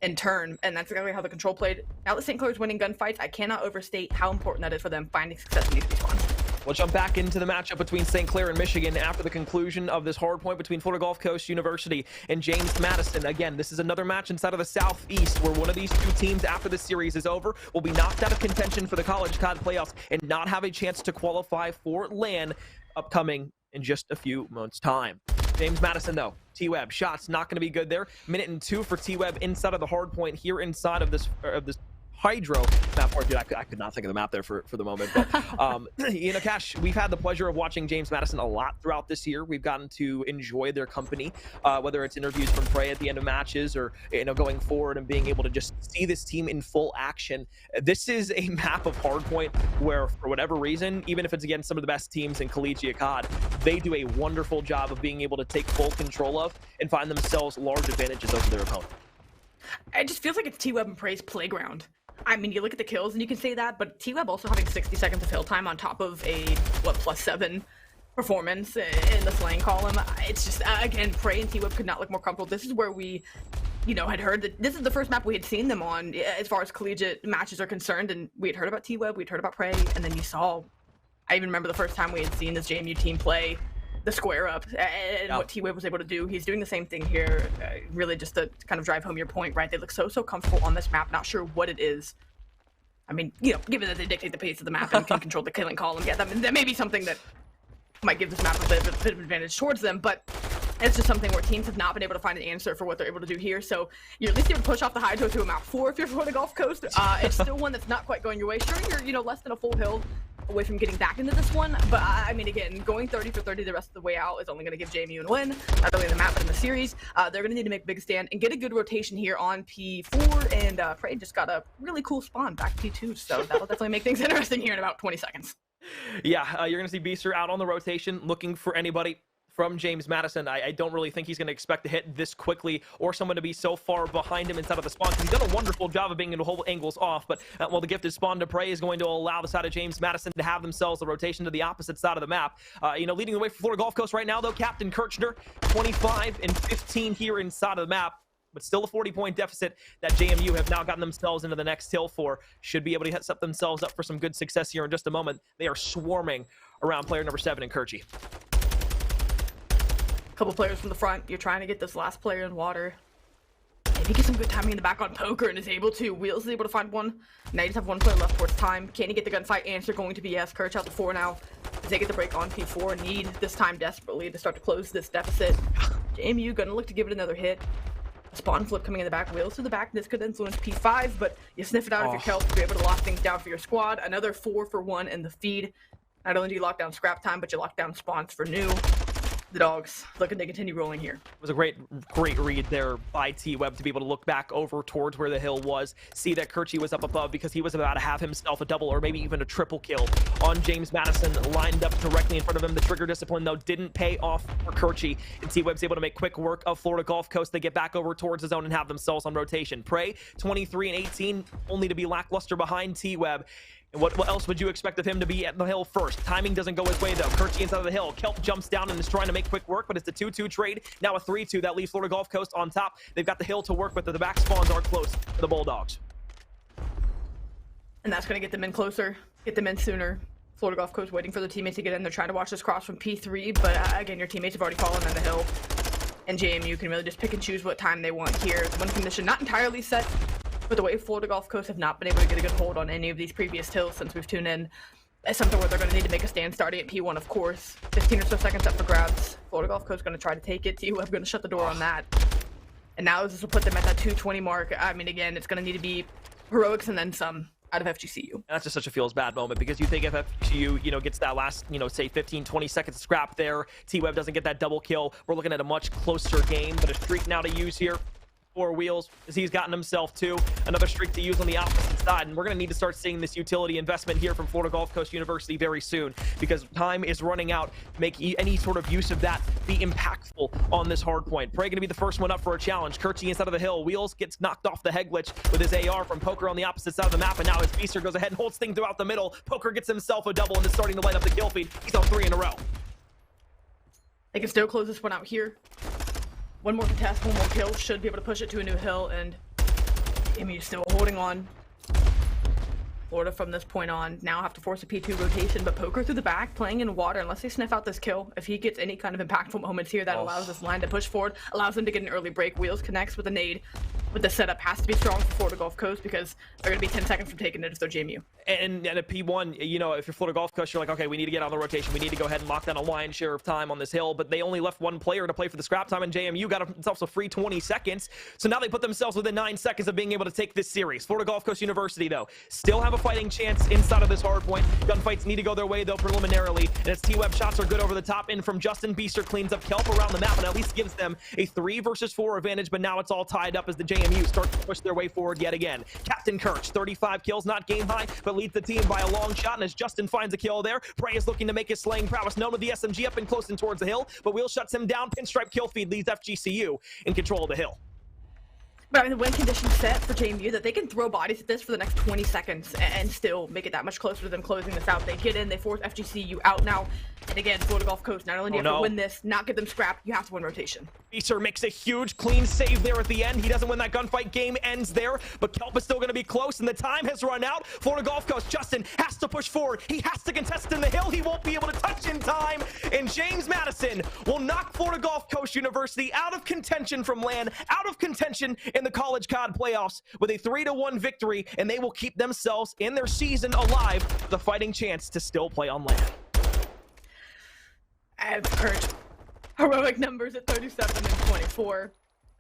in turn, and that's exactly how the control played. Now that St. Clair is winning gunfights, I cannot overstate how important that is for them finding success in these respawns. We'll jump back into the matchup between St. Clair and Michigan after the conclusion of this hard point between Florida Gulf Coast University and James Madison. Again, this is another match inside of the Southeast where one of these two teams, after the series is over, will be knocked out of contention for the College COD playoffs and not have a chance to qualify for LAN upcoming in just a few months' time. James Madison, though, T-Web, shots not going to be good there. Minute and 2 for T-Web inside of the hard point here inside of this Hydro map. Dude, I could not think of the map there for the moment. But, you know, Cash, we've had the pleasure of watching James Madison a lot throughout this year. We've gotten to enjoy their company, whether it's interviews from Prey at the end of matches or, you know, going forward and being able to just see this team in full action. This is a map of hardpoint where, for whatever reason, even if it's against some of the best teams in collegiate COD, they do a wonderful job of being able to take full control of and find themselves large advantages over their opponent. It just feels like it's T-Web and Prey's playground. I mean, you look at the kills and you can say that, but T-Web also having 60 seconds of fill time on top of a, +7 performance in the slaying column. It's just, again, Prey and T-Web could not look more comfortable. This is where we, you know, had heard that this is the first map we had seen them on as far as collegiate matches are concerned, and we had heard about T-Web, we'd heard about Prey, and then you saw, I even remember the first time we had seen this JMU team play the square up and what T-Web was able to do. He's doing the same thing here, really just to kind of drive home your point, right? They look so comfortable on this map, not sure what it is. I mean, you know, given that they dictate the pace of the map and can control the killing column, yeah, that may be something that might give this map a bit of advantage towards them, but it's just something where teams have not been able to find an answer for what they're able to do here. So you're at least able to push off the Hydro to a map 4 if you're for the Gulf Coast. It's still one that's not quite going your way. Sure, you're, you know, less than a full hill away from getting back into this one, but I mean, again, going 30 for 30 the rest of the way out is only going to give JMU a win, not only in the map but in the series. They're going to need to make a big stand and get a good rotation here on P4, and Prey just got a really cool spawn back P2, so that'll definitely make things interesting here in about 20 seconds. Yeah, you're going to see Beaster out on the rotation looking for anybody from James Madison. I don't really think he's going to expect to hit this quickly or someone to be so far behind him inside of the spawn, because he's done a wonderful job of being able to hold angles off. But well, the gifted spawn to Prey is going to allow the side of James Madison to have themselves a rotation to the opposite side of the map. You know, leading the way for Florida Gulf Coast right now, though, Captain Kirchner, 25 and 15 here inside of the map. But still a 40-point deficit that JMU have now gotten themselves into the next hill for. Should be able to set themselves up for some good success here in just a moment. They are swarming around player number 7 in Kirchi. Couple players from the front. You're trying to get this last player in water. Maybe get some good timing in the back on Poker and is able to. Wheels is able to find one. Now you just have one player left for its time. Can he get the gunfight? Answer going to be yes. Kirch out to 4 now. As they get the break on P4, need this time desperately to start to close this deficit. JMU gonna look to give it another hit. A spawn flip coming in the back. Wheels to the back. This could influence P5, but you sniff it out if you're Kelp to be able to lock things down for your squad. Another 4 for 1 in the feed. Not only do you lock down scrap time, but you lock down spawns for new. The Dogs looking to continue rolling here. It was a great read there by T-Web to be able to look back over towards where the hill was, see that Kerchi was up above because he was about to have himself a double or maybe even a triple kill on James Madison, lined up directly in front of him. The trigger discipline, though, didn't pay off for Kerchi, and T-Web's able to make quick work of Florida Gulf Coast. They get back over towards the zone and have themselves on rotation. Prey, 23 and 18, only to be lackluster behind T-Web. And what else would you expect of him to be at the hill first? Timing doesn't go his way, though. Kerchi inside of the hill. Kelp jumps down and is trying to make quick work, but it's a 2-2 trade. Now a 3-2 that leaves Florida Gulf Coast on top. They've got the hill to work with, but the back spawns are close for the Bulldogs. And that's going to get them in closer, get them in sooner. Florida Gulf Coast waiting for their teammates to get in. They're trying to watch this cross from P3, but again, your teammates have already fallen on the hill. And JMU can really just pick and choose what time they want here. The win condition not entirely set, but the way Florida Gulf Coast have not been able to get a good hold on any of these previous hills since we've tuned in, is something where they're going to need to make a stand starting at P1, of course. 15 or so seconds up for grabs. Florida Gulf Coast going to try to take it. T-Web going to shut the door on that. And now this will put them at that 220 mark. I mean, again, it's going to need to be heroics and then some out of FGCU. And that's just such a feels bad moment because you think if FGCU, gets that last, say 15, 20 seconds scrap there, T-Web doesn't get that double kill. We're looking at a much closer game, but a streak now to use here. 4 wheels as he's gotten himself to another streak to use on the opposite side, and we're going to need to start seeing this utility investment here from Florida Gulf Coast University very soon because time is running out. Make any sort of use of that be impactful on this hard point. Prey going to be the first one up for a challenge. Kerchi inside of the hill. Wheels gets knocked off the head glitch with his AR from Poker on the opposite side of the map, and now his Beaster goes ahead and holds things throughout the middle. Poker gets himself a double and is starting to light up the kill feed. He's on 3 in a row. They can still close this one out here. One more contest, one more kill, should be able to push it to a new hill, and Amy still holding on. Florida from this point on now have to force a P2 rotation, but Poker through the back, playing in water, unless they sniff out this kill. If he gets any kind of impactful moments here, that allows this line to push forward, allows them to get an early break. Wheels connects with a nade, but the setup has to be strong for Florida Gulf Coast because they're going to be 10 seconds from taking it if they're JMU. And at P1, if you're Florida Gulf Coast, you're like, okay, we need to get on the rotation. We need to go ahead and lock down a lion's share of time on this hill, but they only left one player to play for the scrap time, and JMU got themselves a free 20 seconds. So now they put themselves within 9 seconds of being able to take this series. Florida Gulf Coast University, though, still have a fighting chance inside of this hard point. Gunfights need to go their way, though, preliminarily, and its T-Web shots are good over the top. In from Justin. Beaster cleans up Kelp around the map and at least gives them a 3 versus 4 advantage, but now it's all tied up as the JMU start to push their way forward yet again. Captain Kirch, 35 kills, not game high, but leads the team by a long shot, and as Justin finds a kill there, Prey is looking to make his slaying prowess known with the SMG up and close and towards the hill, but Wheel shuts him down. Pinstripe kill feed leaves FGCU in control of the hill. But I mean, the win condition set for JMU that they can throw bodies at this for the next 20 seconds and still make it that much closer to them closing this out. They get in, they force FGCU out now. And again, Florida Gulf Coast, not only do you have to win this, not get them scrapped, you have to win rotation. Beaster makes a huge clean save there at the end. He doesn't win that gunfight. Game ends there, but Kelp is still going to be close, and the time has run out. Florida Gulf Coast, Justin has to push forward. He has to contest in the hill. He won't be able to touch in time, and James Madison will knock Florida Gulf Coast University out of contention from LAN, out of contention in the College COD playoffs with a 3-1 victory, and they will keep themselves in their season alive with a fighting chance to still play on LAN. I've heard heroic numbers at 37 and 24.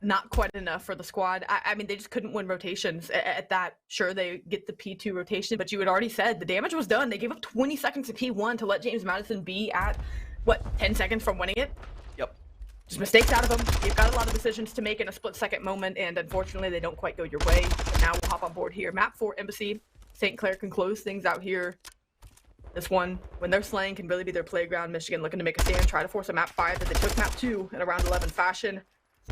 Not quite enough for the squad. I mean, they just couldn't win rotations at that. Sure, they get the P2 rotation, but you had already said the damage was done. They gave up 20 seconds to P1 to let James Madison be at, 10 seconds from winning it? Yep. Just mistakes out of them. You've got a lot of decisions to make in a split-second moment, and unfortunately, they don't quite go your way. But now we'll hop on board here. Map 4 Embassy. St. Clair can close things out here. This one, when they're slaying, can really be their playground. Michigan looking to make a stand, try to force a map 5 that they took map 2 in a round 11 fashion.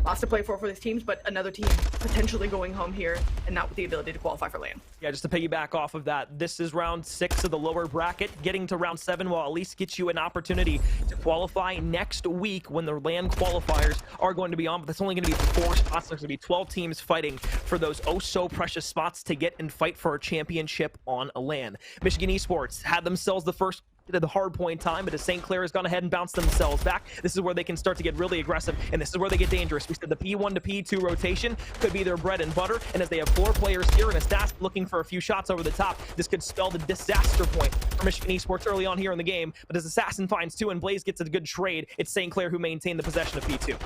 Lots to play for these teams, but another team potentially going home here and not with the ability to qualify for LAN. Yeah, just to piggyback off of that, this is round 6 of the lower bracket. Getting to round 7 will at least get you an opportunity to qualify next week when the LAN qualifiers are going to be on, but that's only going to be 4 spots. There's going to be 12 teams fighting for those oh-so-precious spots to get and fight for a championship on a LAN. Michigan Esports had themselves the first the hard point time, but as St. Clair has gone ahead and bounced themselves back, this is where they can start to get really aggressive, and this is where they get dangerous. We said the P1 to P2 rotation could be their bread and butter, and as they have 4 players here and Assassin looking for a few shots over the top, this could spell the disaster point for Michigan Esports early on here in the game. But as Assassin finds 2 and Blaze gets a good trade, it's St. Clair who maintain the possession of P2.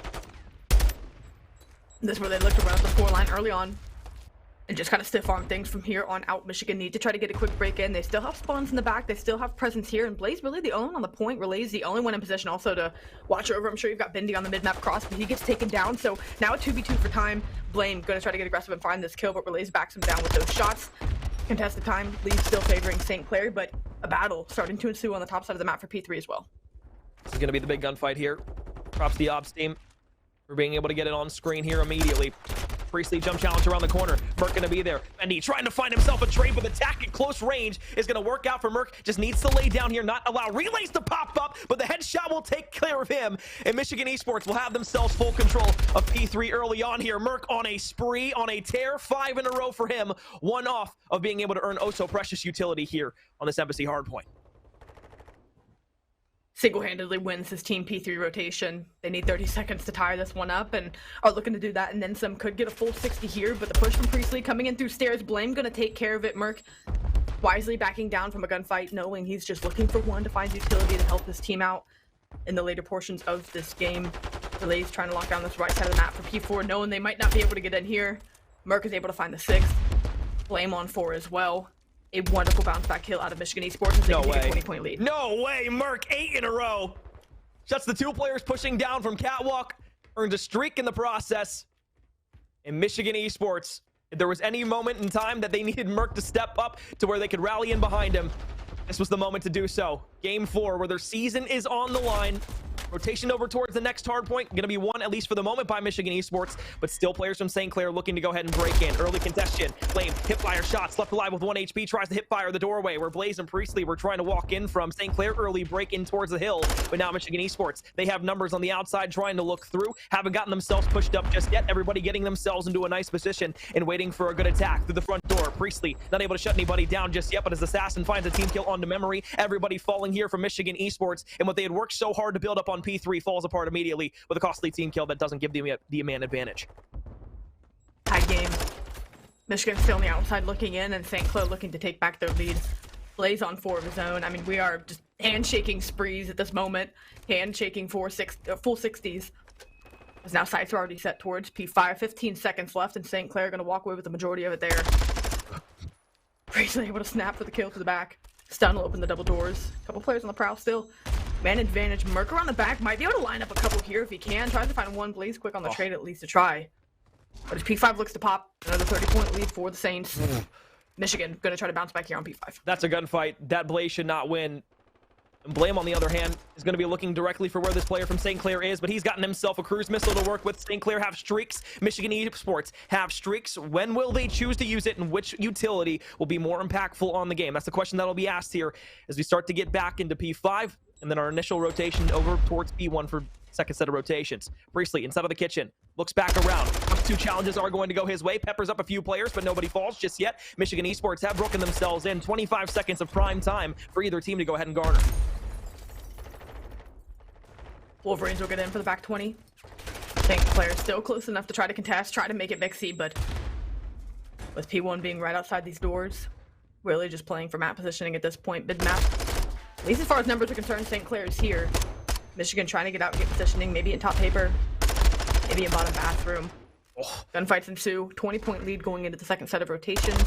This is where they looked around the 4 line early on. and just kind of stiff arm things from here on out. Michigan need to try to get a quick break in. They still have spawns in the back. They still have presence here. And Blaze really the only one on the point. Relay's the only one in position also to watch over. I'm sure you've got Bindi on the mid-map cross, but he gets taken down. So now a 2v2 for time. Blame going to try to get aggressive and find this kill, but Relay's backs him down with those shots. Contested time. Lead still favoring St. Clair, but a battle starting to ensue on the top side of the map for P3 as well. This is going to be the big gunfight here. Props to the ops team for being able to get it on screen here immediately. Priestley jump challenge around the corner. Merc gonna be there. Bendy trying to find himself a trade, but attack at close range is gonna work out for Merc. Just needs to lay down here, not allow relays to pop up, but the headshot will take care of him. And Michigan Esports will have themselves full control of P3 early on here. Merc on a spree, on a tear, 5 in a row for him. One off of being able to earn oh so precious utility here on this Embassy hardpoint. Single-handedly wins his team P3 rotation. They need 30 seconds to tie this one up and are looking to do that, and then some. Could get a full 60 here, but the push from Priestley coming in through stairs. Blame gonna take care of it. Merc wisely backing down from a gunfight, knowing he's just looking for one to find utility to help his team out in the later portions of this game. Relay's trying to lock down this right side of the map for P4, knowing they might not be able to get in here. Merc is able to find the 6th. Blame on 4 as well. A wonderful bounce back kill out of Michigan Esports as they can take a 20-point lead. No way, Merc, 8 in a row. Shuts the 2 players pushing down from Catwalk, earns a streak in the process. And Michigan Esports, if there was any moment in time that they needed Merc to step up to where they could rally in behind him, this was the moment to do so. Game 4, where their season is on the line. Rotation over towards the next hard point. Going to be won, at least for the moment, by Michigan Esports, but still players from St. Clair looking to go ahead and break in. Early contestation. Flame, hipfire shots, left alive with 1 HP, tries to hipfire the doorway where Blaze and Priestley were trying to walk in from. St. Clair early break in towards the hill, but now Michigan Esports, they have numbers on the outside trying to look through. Haven't gotten themselves pushed up just yet. Everybody getting themselves into a nice position and waiting for a good attack through the front door. Priestley not able to shut anybody down just yet, but as Assassin finds a team kill onto memory, everybody falling here from Michigan Esports, and what they had worked so hard to build up on P3 falls apart immediately with a costly team kill that doesn't give the man advantage. High game. Michigan still on the outside looking in, and St. Clair looking to take back their lead. Blaze on 4 of his own. I mean, we are just handshaking sprees at this moment. Handshaking for full 60s. As now sights are already set towards P5. 15 seconds left, and St. Clair going to walk away with the majority of it there. Priestley able to snap for the kill to the back. Stun will open the double doors. A couple players on the prowl still. Man advantage. Merc around the back. Might be able to line up a couple here if he can. Tries to find one. Blaze quick on the trade, at least to try. But as P5 looks to pop, another 30-point lead for the Saints. Michigan going to try to bounce back here on P5. That's a gunfight. That Blaze should not win. And Blame, on the other hand, is going to be looking directly for where this player from St. Clair is, but he's gotten himself a cruise missile to work with. St. Clair have streaks. Michigan Esports have streaks. When will they choose to use it, and which utility will be more impactful on the game? That's the question that will be asked here as we start to get back into P5, and then our initial rotation over towards P1 for second set of rotations. Priestley inside of the kitchen, looks back around. First 2 challenges are going to go his way. Peppers up a few players, but nobody falls just yet. Michigan Esports have broken themselves in. 25 seconds of prime time for either team to go ahead and garner. Wolverines will get in for the back 20. St. Clair still close enough to try to contest, try to make it Vixie, but with P1 being right outside these doors, really just playing for map positioning at this point, mid-map. At least as far as numbers are concerned, St. Clair is here. Michigan trying to get out and get positioning, maybe in top paper, maybe in bottom bathroom. Gunfights ensue, 20-point lead going into the second set of rotations.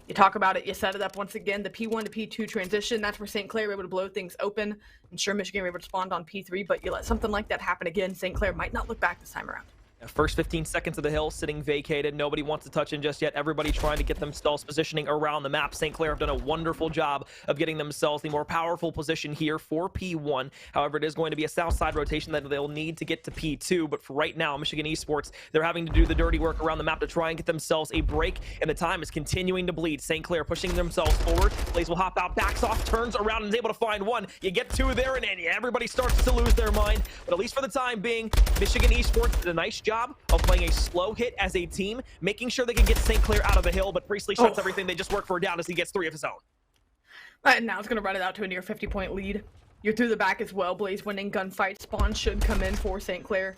You talk about it, you set it up once again, the P1 to P2 transition. That's where St. Clair were able to blow things open. And sure, Michigan were able to spawn on P3, but you let something like that happen again, St. Clair might not look back this time around. First 15 seconds of the hill sitting vacated. Nobody wants to touch in just yet. Everybody trying to get themselves positioning around the map. St. Clair have done a wonderful job of getting themselves the more powerful position here for P1. However, it is going to be a south side rotation that they'll need to get to P2. But for right now, Michigan Esports, they're having to do the dirty work around the map to try and get themselves a break. And the time is continuing to bleed. St. Clair pushing themselves forward. Blaze will hop out, backs off, turns around, and is able to find one. You get 2 there, and everybody starts to lose their mind. But at least for the time being, Michigan Esports did a nice job of playing a slow hit as a team, making sure they can get St. Clair out of the hill, but Priestley shuts everything they just worked for down as he gets 3 of his own. And now it's going to run it out to a near 50-point lead. You're through the back as well. Blaze winning gunfight. Spawn should come in for St. Clair.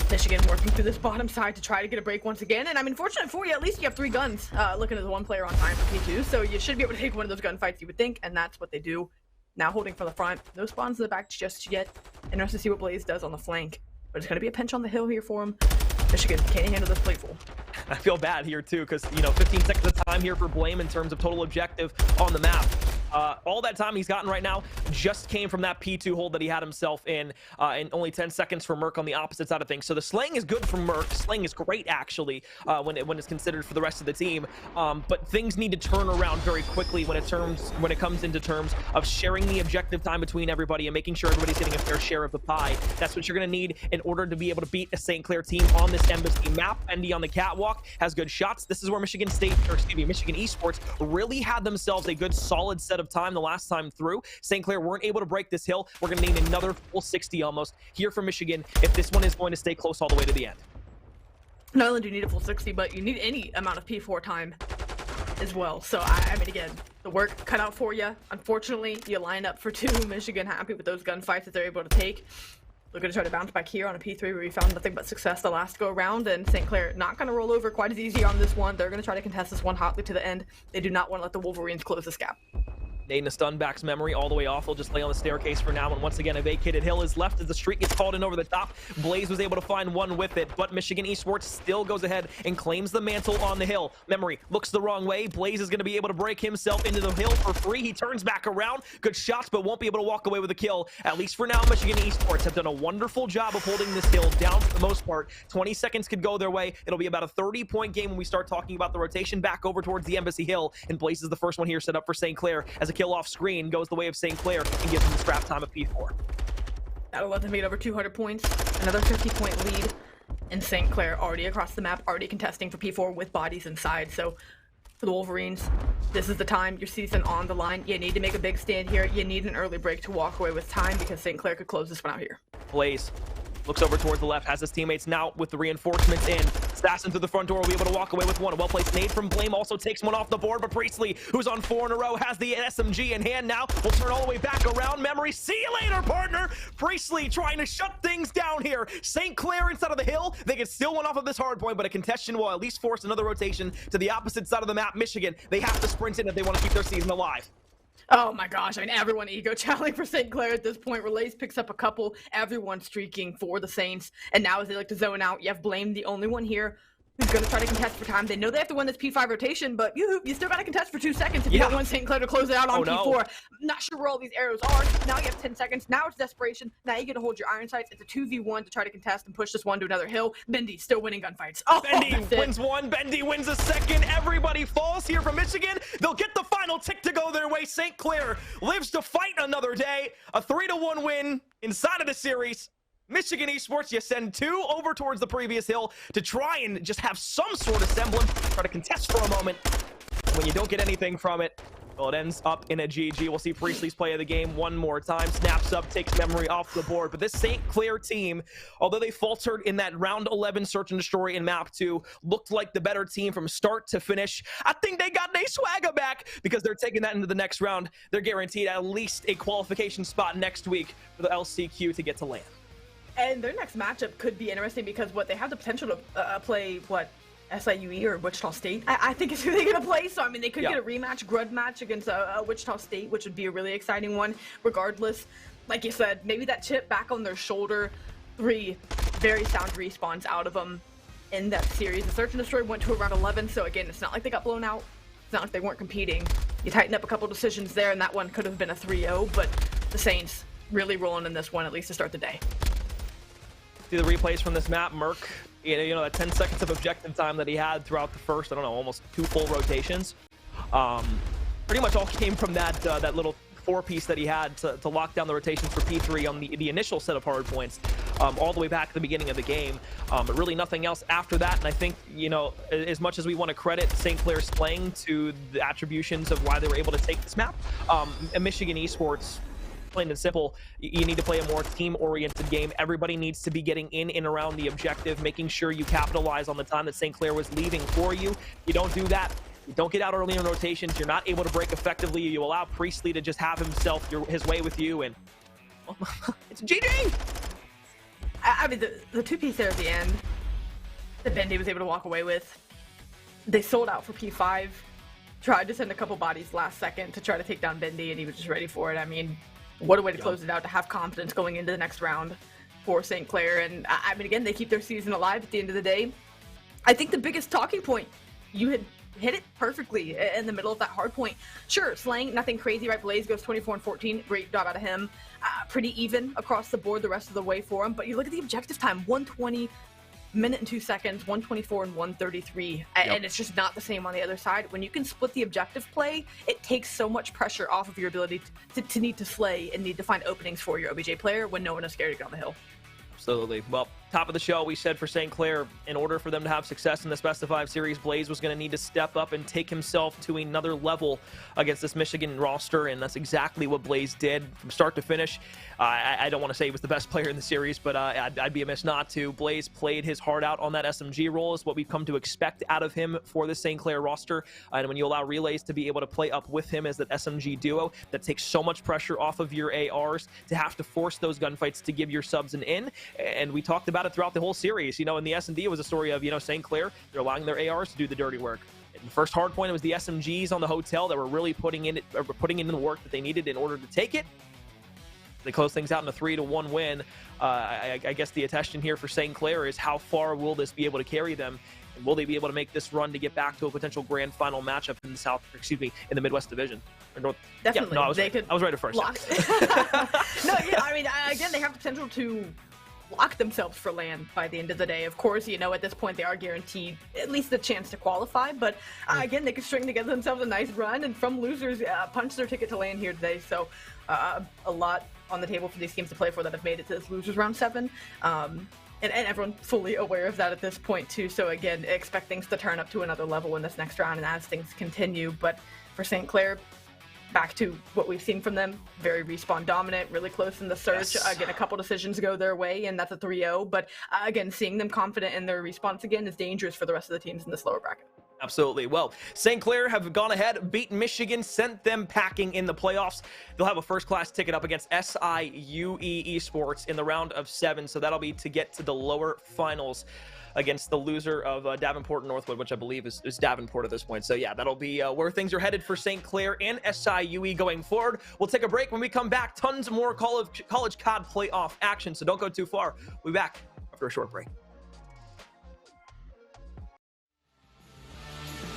Michigan working through this bottom side to try to get a break once again. And I mean, fortunate for you, at least you have 3 guns looking at the 1 player on time for P2. So you should be able to take one of those gunfights, you would think, and that's what they do. Now holding from the front. No spawns in the back just yet. Interested to see what Blaze does on the flank. But it's going to be a pinch on the hill here for him. Michigan, can you handle this plateful? I feel bad here too, because 15 seconds of time here for Blame in terms of total objective on the map. All that time he's gotten right now just came from that P2 hold that he had himself in, and only 10 seconds for Merc on the opposite side of things. So the slaying is good for Merc. Slaying is great, actually, when it's considered for the rest of the team. But things need to turn around very quickly when it comes into terms of sharing the objective time between everybody and making sure everybody's getting a fair share of the pie. That's what you're going to need in order to be able to beat a St. Clair team on this Embassy map. Bendy on the catwalk has good shots. This is where Michigan Esports really had themselves a good solid set of time the last time through. St. Clair weren't able to break this hill. We're going to need another full 60 almost here for Michigan if this one is going to stay close all the way to the end. Not only do you need a full 60, but you need any amount of P4 time as well. So, I mean, again, the work cut out for you. Unfortunately, you line up for 2. Michigan happy with those gunfights that they're able to take. They're going to try to bounce back here on a P3 where we found nothing but success the last go around, and St. Clair not going to roll over quite as easy on this one. They're going to try to contest this one hotly to the end. They do not want to let the Wolverines close this gap. Naden a stun back's memory all the way off. He'll just lay on the staircase for now, and once again a vacated hill is left as the streak gets called in over the top. Blaze was able to find one with it, but Michigan Esports still goes ahead and claims the mantle on the hill. Memory looks the wrong way. Blaze is going to be able to break himself into the hill for free. He turns back around. Good shots, but won't be able to walk away with a kill. At least for now, Michigan Esports have done a wonderful job of holding this hill down for the most part. 20 seconds could go their way. It'll be about a 30-point game when we start talking about the rotation back over towards the Embassy Hill, and Blaze is the first one here set up for St. Clair as a kill off screen goes the way of St. Clair and gives them the scrap time of P4. That'll let them get over 200 points. Another 50-point lead. And St. Clair already across the map, already contesting for P4 with bodies inside. So for the Wolverines, this is the time. Your season on the line. You need to make a big stand here. You need an early break to walk away with time because St. Clair could close this one out here. Blaze looks over towards the left, has his teammates now with the reinforcements in. Assassin through the front door will be able to walk away with one. A well-placed nade from Blame also takes one off the board, but Priestley, who's on 4 in a row, has the SMG in hand now. Will turn all the way back around. Memory, see you later, partner! Priestley trying to shut things down here. St. Clair inside of the hill. They get still one off of this hard point, but a contestation will at least force another rotation to the opposite side of the map. Michigan, they have to sprint in if they want to keep their season alive. Oh my gosh, I mean, everyone ego channeling for St. Clair at this point. Relays picks up a couple, everyone streaking for the Saints. And now as they like to zone out, you have Blame, the only one here who's going to try to contest for time. They know they have to win this P5 rotation, but you still got to contest for 2 seconds if you don't want St. Clair to close it out on P4. Not sure where all these arrows are. Now you have 10 seconds. Now it's desperation. Now you get to hold your iron sights. It's a 2v1 to try to contest and push this one to another hill. Bendy still winning gunfights. Oh, Bendy wins one. Bendy wins a second. Everybody falls here from Michigan. They'll get the final tick to go their way. St. Clair lives to fight another day. A 3-1 win inside of the series. Michigan Esports, you send 2 over towards the previous hill to try and just have some sort of semblance, try to contest for a moment. When you don't get anything from it, well, it ends up in a GG. We'll see Priestley's play of the game one more time. Snaps up, takes Memory off the board. But this St. Clair team, although they faltered in that round 11 search and destroy in map 2, looked like the better team from start to finish. I think they got their swagger back because they're taking that into the next round. They're guaranteed at least a qualification spot next week for the LCQ to get to land. And their next matchup could be interesting because they have the potential to play SIUE or Wichita State. I think is who they're gonna play. So I mean, they could get a rematch, grud match against Wichita State, which would be a really exciting one. Regardless, like you said, maybe that chip back on their shoulder. 3 very sound respawns out of them in that series. The search and destroy went to around 11. So again, it's not like they got blown out. It's not like they weren't competing. You tighten up a couple decisions there, and that one could have been a 3-0. But the Saints really rolling in this one, at least to start the day. See the replays from this map. Merc, that 10 seconds of objective time that he had throughout the first, almost 2 full rotations. Pretty much all came from that little 4-piece that he had to lock down the rotations for P3 on the initial set of hard points, all the way back at the beginning of the game. But really nothing else after that. And I think, as much as we want to credit St. Clair's playing to the attributions of why they were able to take this map, Michigan Esports, plain and simple, you need to play a more team-oriented game. Everybody needs to be getting in and around the objective, making sure you capitalize on the time that St. Clair was leaving for you. You don't do that, you don't get out early in rotations, you're not able to break effectively, you allow Priestley to just have his way with you, and it's GG! I mean, the 2-piece there at the end that Bendy was able to walk away with, they sold out for P5, tried to send a couple bodies last second to try to take down Bendy, and he was just ready for it. I mean, what a way to close it out, to have confidence going into the next round. for St. Clair. And I mean, again, they keep their season alive at the end of the day. I think the biggest talking point, you had hit it perfectly in the middle of that hard point. Sure, Slang, nothing crazy, right? Blaze goes 24-14. Great job out of him. Pretty even across the board the rest of the way for him. But you look at the objective time, 120 minute and 2 seconds, 124 and 133. And it's just not the same on the other side. When you can split the objective play, it takes so much pressure off of your ability to need to slay and need to find openings for your OBJ player when no one is scared to get on the hill. Absolutely. Well, top of the show, we said for St. Clair, in order for them to have success in this best of 5 series, Blaze was going to need to step up and take himself to another level against this Michigan roster, and that's exactly what Blaze did from start to finish. I don't want to say he was the best player in the series, but I'd be amiss not to. Blaze played his heart out on that SMG role, is what we've come to expect out of him for the St. Clair roster. And when you allow Relays to be able to play up with him as that SMG duo, that takes so much pressure off of your ARs to have to force those gunfights to give your subs an in. And we talked about it throughout the whole series. You know, in the S&D, it was a story of, St. Clair, they're allowing their ARs to do the dirty work. In the first hard point, it was the SMGs on the hotel that were really putting in the work that they needed in order to take it. They close things out in a 3-1 win. I guess the attention here for St. Clair is how far will this be able to carry them? And will they be able to make this run to get back to a potential grand final matchup in the in the Midwest Division? Or North? Definitely. Yeah, no, I was right at first. No, yeah, I mean, again, they have the potential to lock themselves for land by the end of the day. Of course, at this point they are guaranteed at least the chance to qualify, but again, they could string together themselves a nice run, and from losers punch their ticket to land here today. So a lot on the table for these teams to play for that have made it to this losers round 7. And everyone fully aware of that at this point too. So again, expect things to turn up to another level in this next round and as things continue. But for St. Clair, back to what we've seen from them, very respawn dominant, really close in the search. Yes. Again, a couple decisions go their way, and that's a 3-0. But again, seeing them confident in their response again is dangerous for the rest of the teams in this lower bracket. Absolutely. Well, St. Clair have gone ahead, beat Michigan, sent them packing in the playoffs. They'll have a first-class ticket up against SIUE Esports in the round of 7, so that'll be to get to the lower finals against the loser of Davenport and Northwood, which I believe is Davenport at this point. So yeah, that'll be where things are headed for St. Clair and SIUE going forward. We'll take a break. When we come back, tons more college COD playoff action, so don't go too far. We'll be back after a short break.